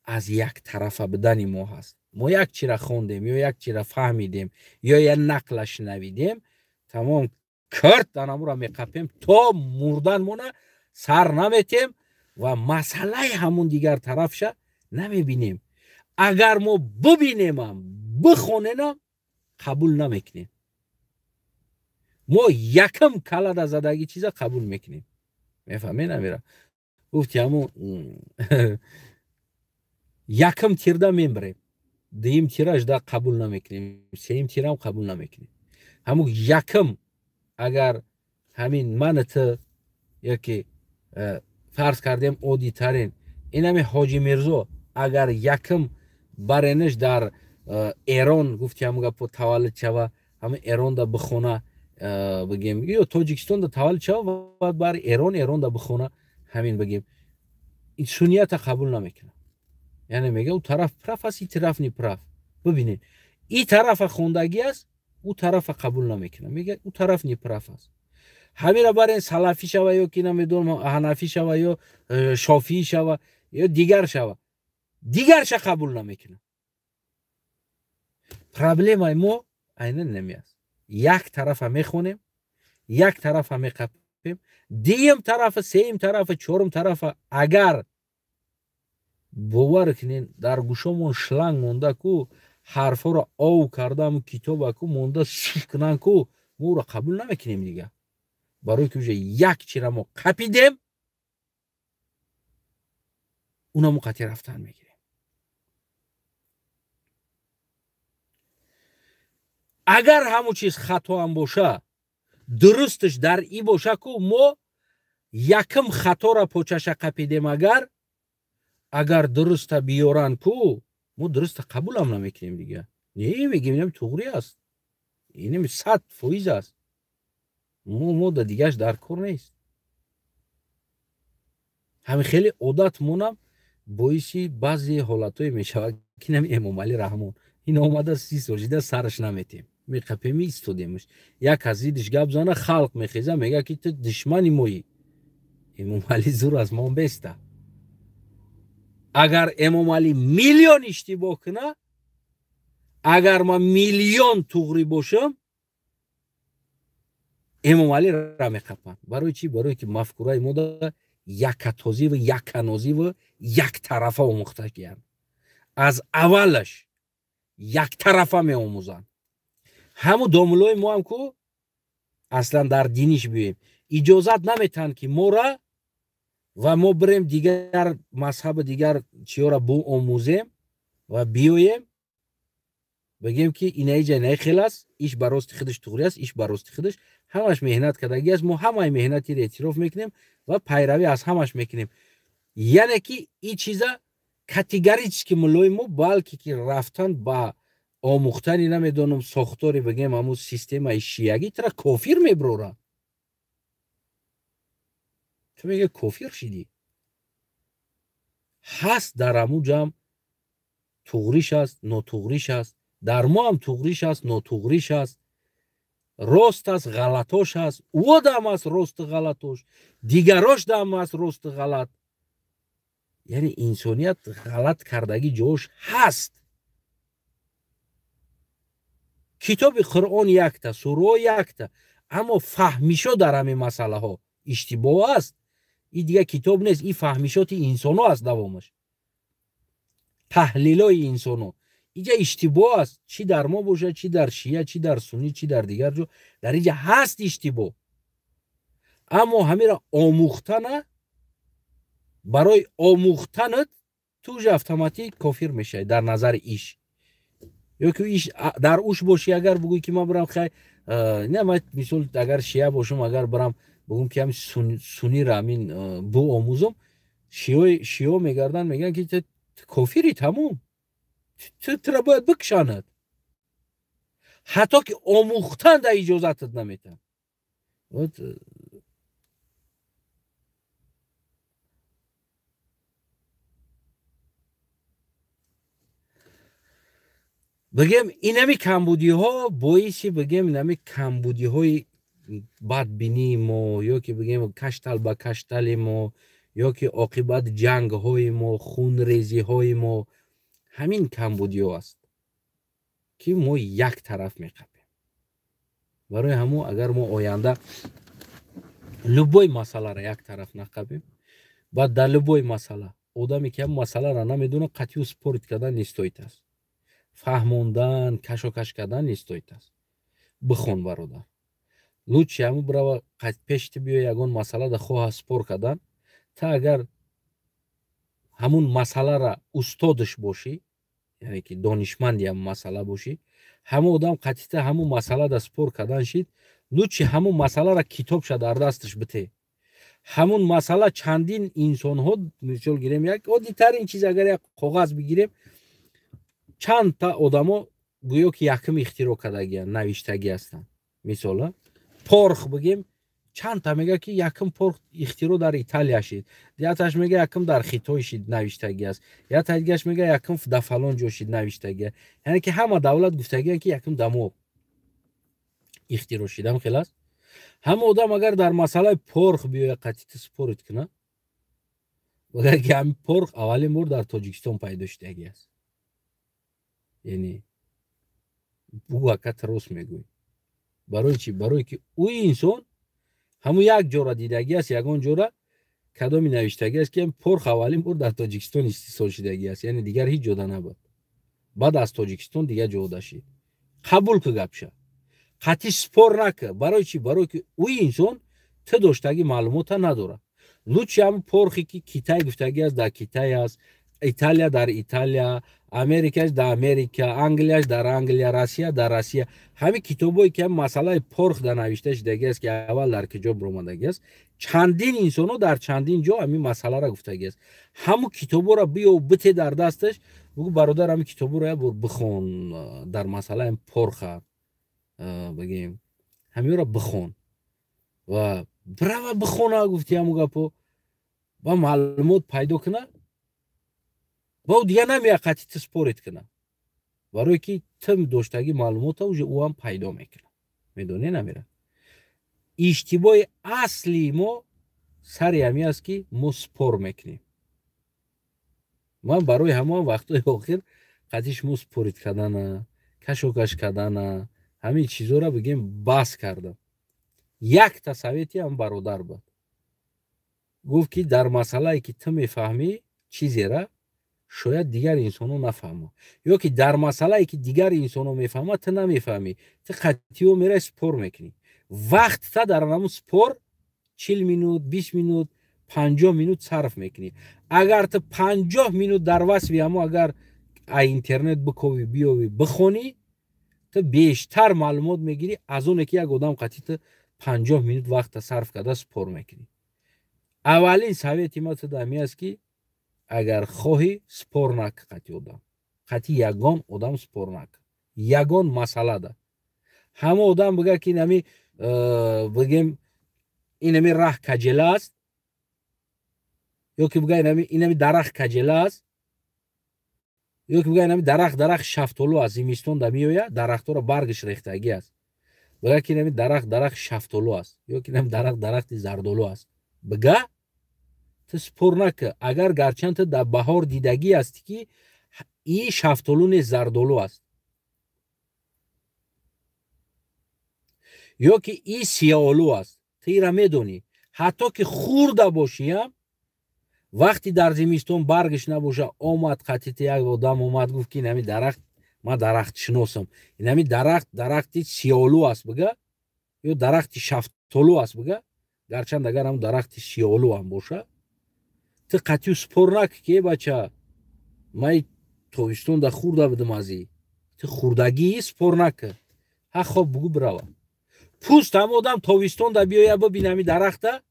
از یک طرف بدن ما هست. ما یک چی را خوندیم یا یک چی را فهمیدیم یا یک نقلش نویدیم، تمام کرد دانمو را میقپیم تا مردن مونه سر نمیتیم و مسئله همون دیگر طرفش نمیبینیم. اگر ما ببینیم هم بخونیم قبول نمیکنیم. ما یکم کلد از زدگی چیزا قبول میکنیم. میفهمی نمیره؟ گفتی همون یکم تیرده میبریم، دویم تیرش دا قبول نمیکنیم، سیم تیرم قبول نمیکنیم. همون یکم اگر همین من تا یکی فرض کردیم عادی ترین این همین حاجی میرزا اگر یکم برنش در ایران گفتی همون گپو تولد شوه، همین ایران دا بخونه بگیم یا تاجیکستان دا تولد شوه و بر ایران دا بخونه، همین بگیم این سنیت قبول نمیکنه. یعنی میگه او طرف پرف است، این طرف نی پرف. ببینید این طرف خوندگی است، او طرف قبول نمیکنه، میگه او طرف نی پرف است. همین را برای سلفی شوه یا کی نمیدونم حنفی شوه یا شافعی شوه یا دیگر شوه، دیگرش قبول نمیکنه. پرابلم ما عینا نمیاد. یک طرف میخونیم، یک طرف میقپیم، دیم طرف، سیم طرف، چهارم طرف اگر باور کنین در گوشمون شلنگ مونده کو حرفا رو او کردم کتاب کو مونده سوف کنن کو ما رو قبول نمیکنیم دیگه. برای که یک چیره ما قپیدیم اونا قطعی رفتن میگیریم. اگر همون چیز خطا هم باشه درستش در ای باشه که ما یکم خطا را پوچش قپیدیم، اگر درست بیارن کو ما درست قبول هم نمیکنیم دیگه. نه میگیم اینم توغری است، اینم 100% است، ما دیگهش در کار نیست. همین خیلی عادت مونم باعثی بعضی حالتای میشه که نمی امام علی رحمون این اومده 30 سال جدا سرش نمیتیم میقپه میستودیمش یک از دیدش گپ زنه خلق میخیزه میگه که تو دشمنی مویی. امام علی زور از ما بیسته. اگر امام علی میلیون اشتباه کنه، اگر ما میلیون توغری باشم امام علی را میقپم. برای چی؟ برای که مفکوره ما یک تازی و یک کنازی و یک طرفه آموخته گیرن. از اولش یک طرفه می آموزن. همو داملای ما هم که اصلا در دینیش بیاییم اجازت نمیتن که ما را و ما بریم دیگر مذهب دیگر چیا را بو آموزیم و بیاییم بگیم که این ایجا نه خیلی است، ایش براست خودش توغری است، ایش براست خودش همش مهنت کردگی است. ما همه مهنتی را اعتراف میکنیم و پیروی از همش میکنیم. یعنی که این چیزا کاتگوریش که ملوی ما بلکه که رفتن با آموختنی نمیدونم ساختاری بگیم همون سیستم شیعگی ترا کافر میبروره. تو میگه کافر شدی. هست در همون جمع توغریش هست، ناتوغریش هست، در ما هم توغریش هست، ناتوغریش هست، راست است، غلطاش هست، او دم است راست غلطاش، دیگراش دم است راست غلط. یعنی انسانیت غلط کردگی جوش هست. کتاب قرآن یک تا، سوره یک تا، اما فهمیشو در همین مسئله ها اشتباه است. این دیگه کتاب نیست، این فهمیشات انسان ها است. دوامش تحلیل های انسان ها اینجا اشتباه است. چی در ما باشه، چی در شیعه، چی در سنی، چی در دیگر جو، در اینجا هست اشتباه. اما همین را آموختن، برای آموختنت توش اتوماتیک کافر میشه در نظر ایش. یا که ایش در اوش باشی اگر بگوی که ما برم خیلی نه من مثال اگر شیعه باشم اگر برم بگم که هم سنی را همین بو آموزم، شیعه میگردن میگن که تو کافری تموم، تو را باید بکشاند. حتی که آموختن در اجازتت نمیتن. بگیم اینمی کمبودی ها باعثی بگیم اینمی کمبودی های بدبینی ما، یا که بگیم کشتل به کشتل ما، یا که عاقبت جنگ های ما، خون ریزی های ما، همین کمبودی ها است که ما یک طرف میقپیم. برای همون اگر ما آینده لبای مسئله را یک طرف نقپیم، بعد در لبای مسئله آدمی که هم مسئله را نمیدونه قطعی سپورت کردن نیستویت است، فهموندن کشاکش کردن نیستویت است. بخون برادر، لوچی همون برای پیشت بیا یگان مسئله در خواه سپور کردن، تا اگر همون مسئله را استادش باشی، یعنی که دانشمندی هم مسئله باشی، همون آدم قطعیت همون مسئله در سپور کردن شید، لوچی همون مسئله را کتاب شد در دستش بته. همون مسئله چندین انسان ها مثال گیریم، یک عادی ترین چیز اگر یک کاغذ بگیریم چند تا آدما گویا که یکم اختراع کردگی نوشتگی هستن. مثلا پرخ بگیم چند تا میگه که یکم پرخ اختراع در ایتالیا شید، دیگه‌اش میگه یکم در خیتای شید نوشتگی است، یا تا دیگه‌اش میگه یکم در فلان جا شید نوشتگی. یعنی که همه دولت گفتگی که یکم دمو اختراع شدم خلاص. هم آدم اگر در مسئله پرخ بیای قطعی سپورت کنه، بگه که هم پرخ اولین بار در تاجیکستان پیدا شدگی است. یعنی بو وقت راست میگوی барои чӣ? Барое ки ӯ инсон ҳамун як ҷора дидагӣ аст, ягон ҷора кадоми навиштагӣ аст ки порх аввалин бор дар Тоҷикистон истисол шудагӣ аст, яъне дигар ҳеҷ ҷода набуд. Баъд аз Тоҷикистон дигар ҷода шид. Қабул ки гапша. қатъи спор накӣ. Барои чӣ? Барое ки ӯ инсон ту доштагӣ маълумота надорад. лучши ҳамун порхе ки Китай гуфтагӣ аст, дар Китай аст, Италия дар Италия, Америкаш дар Америка, Англияш дар Англия, Россия дар Россия. Ҳамин китобое ки масъалаи порх дар навишта шудагӣ аст ки аввал дар киҷоб омадагӣ аст, чандин инсоно дар чандин ҷо ҳамин масъаларо гуфтагӣ аст. ҳамун китоборо биё бите дар дасташ, бугӯ бародар ҳамин китоборо як бор бихон дар масъалаи порха бигем ҳамиёро бихон ва брава бихона гуфти ҳамун гапо ва маълумот пайдо кина. ва ӯ дигар намеяд қатъи ту спорет кина. барое ки ту доштагӣ маълумота уже ӯ ҳам пайдо мекуна. медонӣ намира. иштибоҳи асли мо сари ҳамин аст ки мо спор мекунем. ман барои ҳамон вақтҳои охир қатъи шумо спорит кардана, кашокаш кардана, ҳамин чизҳоро бигем баҳс кардам. якта совети ҳам бародар буд. гуфт ки дар масъалае ки ту мефаҳмӣ чизера шояд дигар инсоно нафаҳма, ё ки дар масъалае ки дигар инсоно мефаҳмад ту намефаҳмӣ, ту қатъиё мераи спор мекунӣ. вақтта дар ҳамун спор 40 минут, 20 минут, 50 минут сарф мекунӣ. агар ту 50 минут дар васфи ҳамон агар интернет биковӣ биёвӣ бихонӣ, ту бештар маълумот мегирӣ аз оне ки як одам қатъи ту 50 минут вақта сарф карда спор мекунӣ. аввалин совети ма ту ҳамин аст ки агар хоҳӣ спор накӣ қатъи одам. қатъи ягон одам спор накӣ. ягон масъала да. ҳама одам бигӯяд ки инами бигем инами раҳ каҷела аст, ё ки бигӯяд инами дарахт каҷела аст, ё ки бигӯяд инами дарахт шафтолу аст, зимистон да меояд, дарахтҳоро баргаш рехтагӣ аст. бигӯяд ки инами дарахт шафтолу аст, ё ки инами дарахти зардолу аст. бигӯ ту спор накӣ. агар гарчанд ту дар баҳор дидагӣ асти ки ин шафтолу нест, зардолу аст, ё ки ин сиёолу аст, ту инро медонӣ. ҳатто ки хурда бошиам, вақти дар зимистон баргаш набоша, омад қатъи ту як одам омад гуфт ки инами дарахт, ман дарахтшиносам, инами дарахти сиёолу аст бигӯ, ё дарахти шафтолу аст бигӯ, гарчанд агар ҳам дарахти сиёолу ҳам боша, ту қатъиё спор накӣ ки бача ман тобистон да хурда будам аз ин. ту хурдагии спор накӣ. ҳа хоб бугӯ бирава. пӯст ҳама одам тобистон да биёя бибинами дарахта,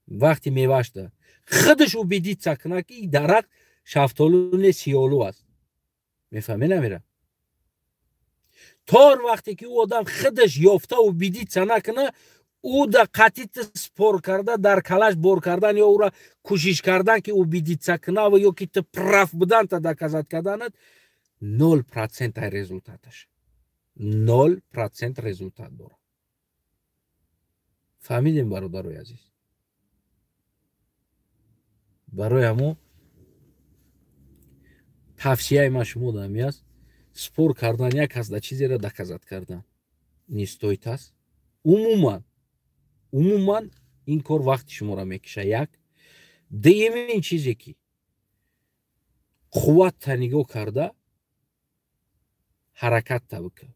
вақти мевашда худаш убедиться куна ки ин дарахт шафтолу не сиёолу аст. мефаҳмӣ намира? тор вақте ки ӯ одам худаш ёфта убедиться накуна, ӯ да қатъи ту спор карда, дар калаш бор кардан ё ӯро кӯшиш кардан ки убедиться куна ва ё ки ту прав будан та доказат карданат 0% ай результаташ. 0% результат дорад. фаҳмидем бародарои азиз? барои ҳамо тавсияи ман шумо да ҳамин аст. спор кардан як аст, да чизеро доказат кардан не стоит аст. умуман ин кор вақти шуморо мекиша. як. дуюмин чизе ки қувватта нигоҳ карда ҳаракатта бикун.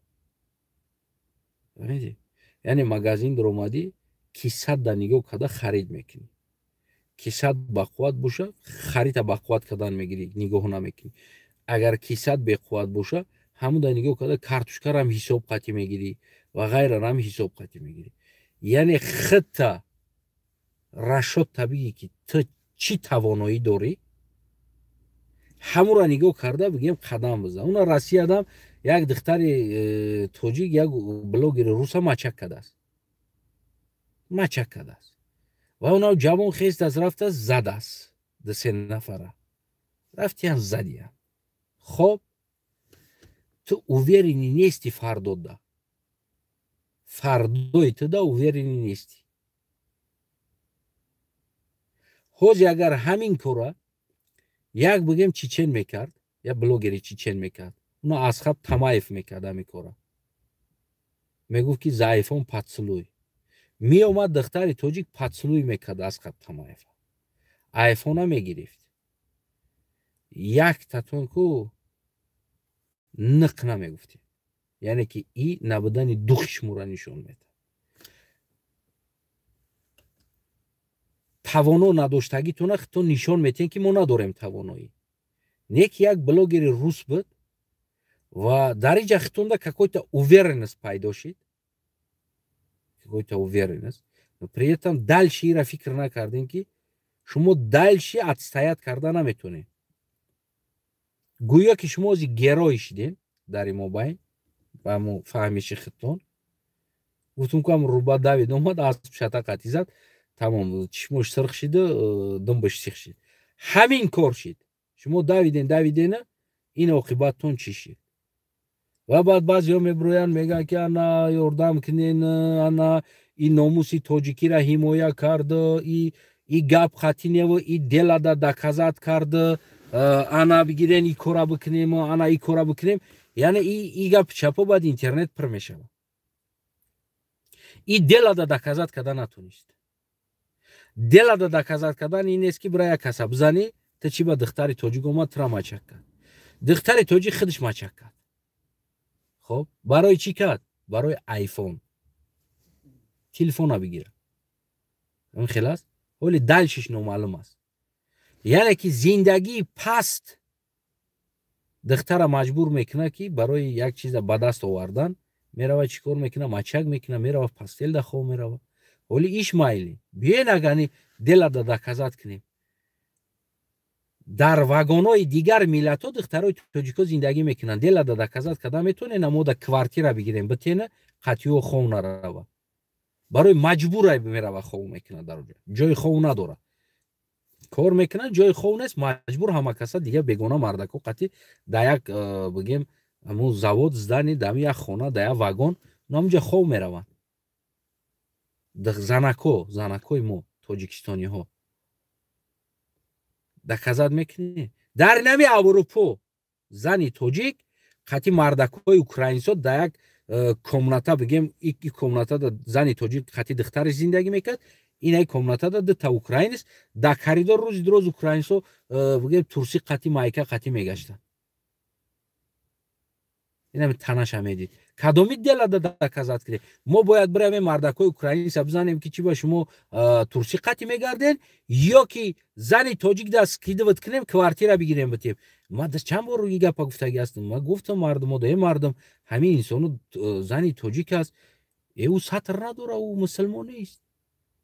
яъне магазин даромадӣ, кисатда нигоҳ карда харид мекунӣ. кисат бақувват боша, харида бақувват кардан мегирӣ, нигоҳ намекунӣ. агар кисат беқувват боша, ҳамуда нигоҳ карда картошкаро ҳам ҳисоб қатӣ мегирӣ ва ғайраро ҳам ҳисоб қатӣ мегирӣ. яъне худта рашодта бигӣ ки ту чӣ тавоноӣ дорӣ, ҳамуро нигоҳ карда бигем қадам бизан. уна россиядам як духтари тоҷик, як блогери руса мачак кардааст. ва уна ҷавон хестааст, рафтааст задааст. 2-3 нафара рафтиам задиам. хоб ту уверенӣ нести фардода. фардои туда уверенӣ нестӣ. ҳозир агар ҳамин кора як бигем чечен мекард, як блогери чечен мекард, уна Асхаб Тамаев мекард ҳамин кора. мегуфт ки за айфон патсулуй меомад духтари тоҷик патсулуй мекард Асқат Тамаев айфона мегирифт як татонку ниқ намегуфтӣ яъне ки и набудани духи шуморо нишон медад тавоно надоштагитона хто нишон метиҳед ки мо надорем тавоноӣ не ки як блогери рус буд ва дар инҷа хитонда какой-то уверенность пайдо шид какой-то уверенность но при этом дальше ира фикр накардем ки шумо дальше отстоять карда наметонед гӯё ки шумо ози герой шидем дар ин мобайн ба мо фаҳмиши хитон гуфтум ки руба Давид омад асп шатақати зад тамом чишмош сирх шиду думбаш сих шид ҳамин кор шид шумо давидена ин оқибаттон чӣ шид ва баъд баъзеҳо мебироянд мегӯянд ки ана ёрдам кунен ана ин номуси тоҷикиро ҳимоя карду и гап хатиневу и делада доказат карду ана бигирен и кора бикунем ана и кора бикунем яъне и гап чапо баъд интернет пир мешавад и делада доказат карда натонист делада доказат кардан ин нест ки бира як каса бизанӣ ту чӣ ба духтари тоҷик омад тура мачак кард духтари тоҷик худаш мачак кард хоб барои чӣ кард барои айфон телефона бигирад ин хел аст оли дальшиш номаълум аст яъне ки зиндагии паст духтара маҷбур мекунад ки барои як чиза ба даст овардан мерава чӣ кор мекуна мачак мекуна мерава пастел да хоб мерава оли иш майли биёен агани делада доказат кунем дар вагонои дигар миллатҳо духтарои тоҷико зиндагӣ мекунанд делада доказат карда метонем мода квартира бигирем битена қатиҳо хов нарава барои маҷбура мерава хов мекунад дар оҷа ҷои хов надора кор мекунад ҷои хов нест маҷбур ҳама каса дига бегона мардако қатӣ да як бигем ҳамун завод здани дами як хона да як вагон намуҷа хов мераванд занакои мо тоҷикистониҳо доказат мекунӣ дар нами аврупо зани тоҷик қатӣ мардакои украинсо да як комната бигем и комната да зани тоҷик қатӣ духтари зиндагӣ мекард инай комната да дута украинис да коридор рӯзи дуроз украинсо бигем турси қатӣ майка қатӣ мегаштанд инами танаша медид кадоми делада доказат кунем мо бояд биравем мардакои украинса бизанем ки чӣ ба шумо турси қатӣ мегарден ё ки зани тоҷик да скидоват кунем квартира бигирем битем ма чанд бор и гапа гуфтагӣ ҳастам ма гуфтам мардумо да мардум ҳамин инсону зани тоҷик аст ӯ сатр надора ӯ мусулмон нест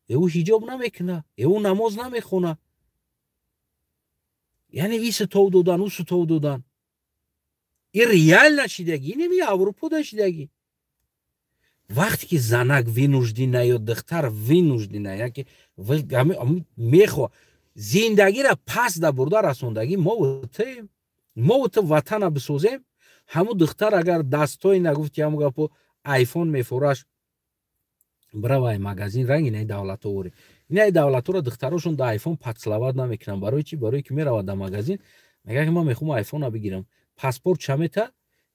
ӯ ҳиҷоб намекуна ӯ намоз намехона яъне и ситов додан ӯ ситов додан и реально шидагӣ неми аврупо дашидагӣ вақте ки занак винуждина ё духтар винуждина яке мехоҳ зиндагиро паст да бурда расондагӣ мо ту ватана бисозем ҳамун духтар агар дастҳои нагуфти ҳамун гапо айфон мефораш бравай магазин ранг инаи давлатҳо оре инаи давлатҳоро духтарошон да айфон патслават намекунанд барои чӣ барое ки меравад да магазин мега ки ман мехоҳам айфона бигирам паспорт чамета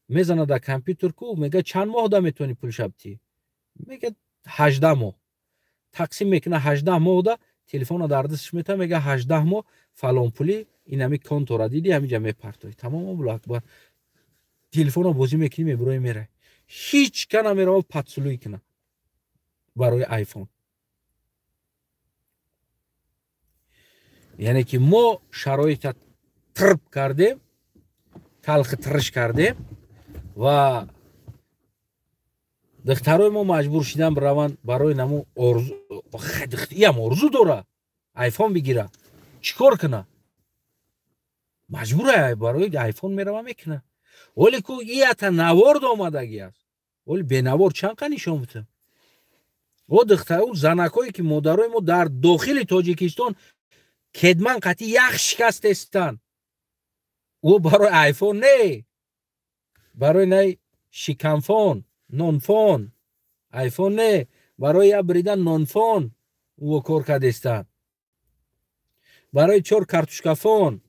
мезанад да компютерку мега чанд моҳ да метавони пулша битӣ мега 18 моҳ тақсим мекуна 18 моҳ да телефона дар дасташ мета мега 18 моҳ фалон пули инами контора диди ҳаминҷа мепартои тамом акбар телефона бозӣ мекунӣ мебирои мерай ҳеҷ кана мерава патсулӯй куна барои айфон яъне ки мо шароита тирб кардем талхи тириш кардем ва духтарои мо маҷбур шиданд бираванд барои намо иам орзу дора айфон бигира чӣ кор куна маҷбура барои айфон мерава мекуна оле ку ията наворд омадагӣ аст оле бенавор чанд қа нишон битам о духтаро занакое ки модарои мо дар дохили тоҷикистон кедман қатӣ ях шикастестанд او برای آیفون نه برای نه شکمفون نونفون آیفون نه برای یا بریدن نونفون او کار کردستن برای چور کارتوشکافون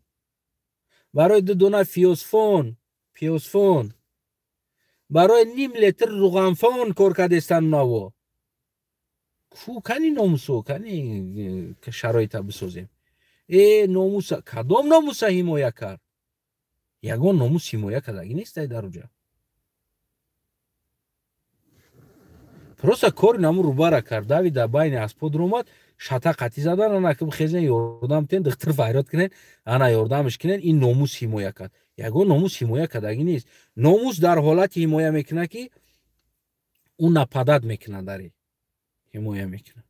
برای دو دونه فیوزفون برای نیم لیتر روغنفان کار کردستن ناو کو کنی ناموسو کنی که شرایط بسازیم ای ناموس کدام ناموس حمایت کرد یگان ناموس حمایت کردگی نیست در اونجا просто кори наму рубара кард дави дар байни аспод ромад шата қатӣ задан ана ки бихезен ёрдам тен духтар файрод кинен ана ёрдамаш кинен ин номус ҳимоя кард ягон номус ҳимоя кардагӣ нест номус дар ҳолати ҳимоя мекунад ки ӯ нападад мекунад дари ҳимоя мекунад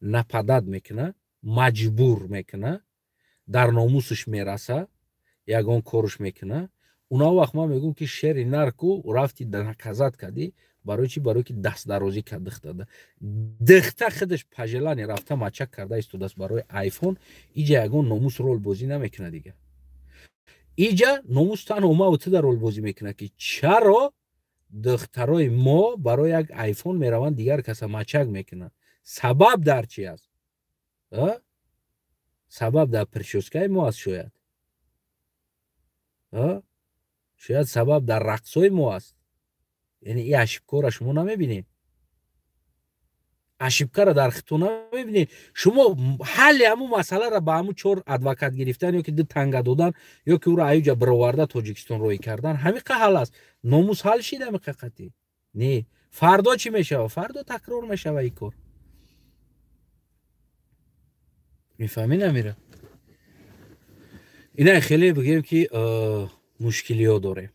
нападад мекунад маҷбур мекунад дар номусаш мераса ягон корш мекунад уна вақт ман мегӯм ки шери нарку рафти наказат кардӣ барои чӣ барои ки дастдарозӣ кард дихтада дихта худаш пажелани рафта мачак карда истодааст барои айфон иҷа ягон номус ролбозӣ намекунад дигар иҷа номус танҳо мавтида ролбозӣ мекунад ки чаро духтарои мо барои як айфон мераванд дигар каса мачак мекунад сабаб дар чӣ аст сабаб дар прическаи мо аст шояд шояд сабаб дар рақсҳои мо аст یعنی این اشیبکار شما نمیبینید اشیبکار در خطو نمیبینید شما حل همون مسئله را به همون 4 ادوکات گرفتن یا که دو تنگه دادن یا که او را ایوجا برآورده تاجیکستان روی کردن همین که حل است ناموس حل شده همین قطعی نه فردا چی میشه فردا تکرار میشه این کار میفهمین نمیره اینا خیلی بگیم که مشکلی ها داره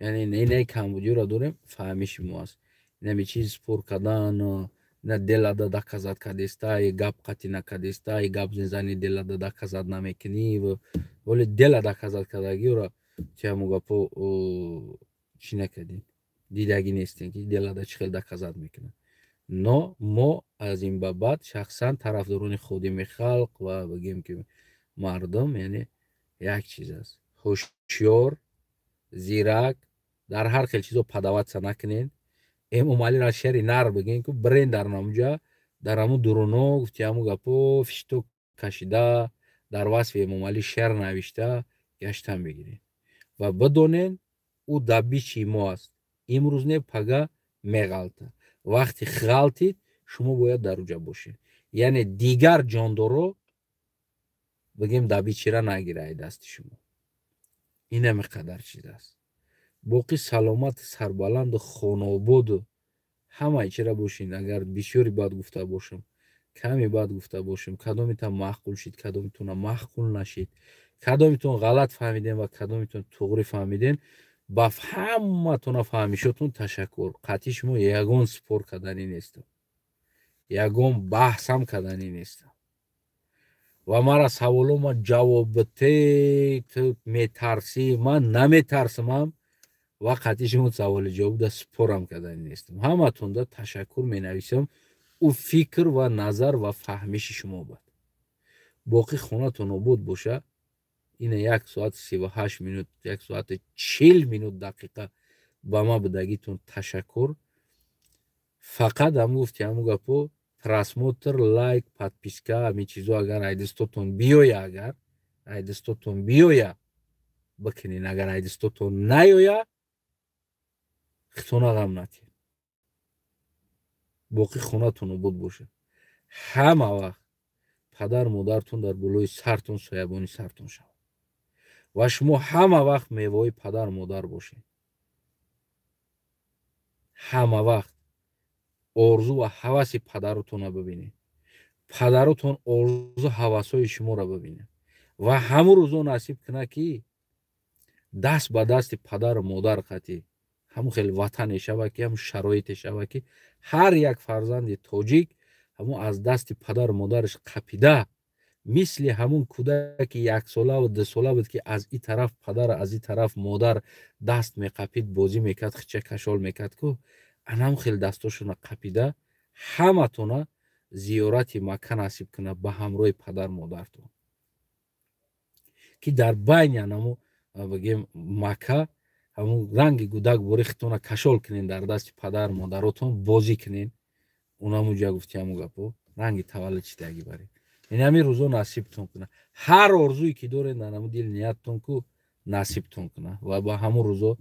یعنی نه کمبودی را داریم فهمیش ما است نمی چیز سپور کردن نه دل داده دکازات کردسته گپ قطی نکردسته گپ زنی دل داده دکازات نمیکنی ولی دل دکازات کردگی را چه همو گپو چی نکردین دیدگی نیستین که دل داده چه خیلی دکازات میکنه نه ما از این بعد شخصا طرفداران خودیم خلق و بگیم که مردم یعنی یک چیز است هوشیار زیرک در هر خیلی چیزو پدوات نکنین امومالی را شری نار بگین که برین در نامجا در همون درونو گفتی همون گپو فشتو کشیده در وصف امومالی شر نوشته گشتن بگیرین و بدونین او دبی چی ما است امروز نه پگا میغلطه وقتی غلطید شما باید در اونجا باشین یعنی دیگر جاندارو بگیم دبی چی را نگیره دست شما این همه قدر چیز است باقی سلامت سربلند و خانواباد و همه چرا باشین اگر بسیاری بد گفته باشم کمی بد گفته باشم کدامیتون معقول شید کدامیتون معقول نشید کدامیتون غلط فهمیدین و کدامیتون توغری فهمیدین با همتون فهمیشتون تشکر قطعی شما یگان سپور کردنی نیستم یگان بحثم کردنی نیستم و مرا سوالو ما جواب بده تو میترسی من نمیترسم و قطعی شما سوال جواب ده سپورم کردنی نیستم همتون ده تشکر می نویسم او فکر و نظر و فهمیش شما بود باقی خونتون آباد باشه این 1 ساعت 38 minut 1 ساعت 40 minut دقیقه با ما بدگیتون تشکر فقط هم گفتی همو گپو просмотр лайк подписка ами чизо агар айдистотон биёя агар айдистотон биёя бикунин агар айдистотон наёя хитона ғам накин боқи хонатон обод боша ҳама вақт падар модаратон дар болои сартон соябони сартон шавад ва шумо ҳама вақт мевои падар модар бошед ҳама вақт орзу ва ҳаваси падаротонро бибинед падаротон орзу ҳавасҳои шуморо бибинед ва ҳамун рӯзо насиб кунад ки даст ба дасти падару модар қатӣ ҳамун хеле ватане шавад ки ҳамун шароите шавад ки ҳар як фарзанди тоҷик ҳамун аз дасти падару модараш қапида мисли ҳамун кӯдаки 1 сола ва 2 сола буд ки аз ин тараф падар аз ин тараф модар даст меқапид бозӣ мекард хича кашол мекард ку анам хел дастошона қапида ҳаматона зиёрати Макка насиб кунад ба ҳамроҳи падар модаратон ки дар байни анаму бигем Макка ҳамун ранги гудак бори хитона кашол кунен дар дасти падар модаратон бозӣ кунен унаму ҷа гуфти ҳамун гапо ранги таваллуд чидагӣ баред ин ҳамин рӯзо насибтон кунад ҳар орзуе ки доред дар ҳамун дил нияттон ку насибтон кунад ва ба ҳамун рӯзо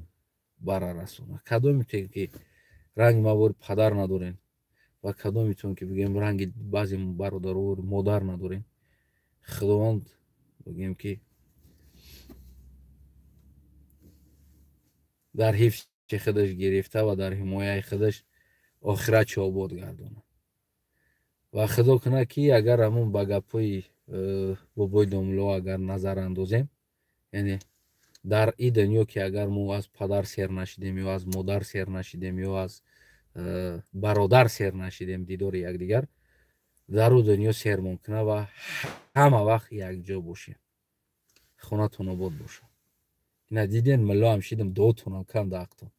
барарасонад. Кадомитон ки ранги мавори падар надорен ва кадомитон ки бигем ранги баъзе бародару модар надорен, худованд бигем ки дар ҳифзи худаш гирифта ва дар ҳимояи худаш охиратшо обод гардонад. ва худо кунад ки агар ҳамун ба гапҳои бобои домуло агар назар андозем, яъне дар ин дунё ки агар мо аз падар сер нашидем ё аз модар сер нашидем ё аз бародар сер нашидем дидори якдигар, дар ӯ дунё сер мумкина ва ҳама вақт якҷо бошем. Хонатон обод бошад. Ина диден мулло ҳамшидам дуотонам кам дақтон.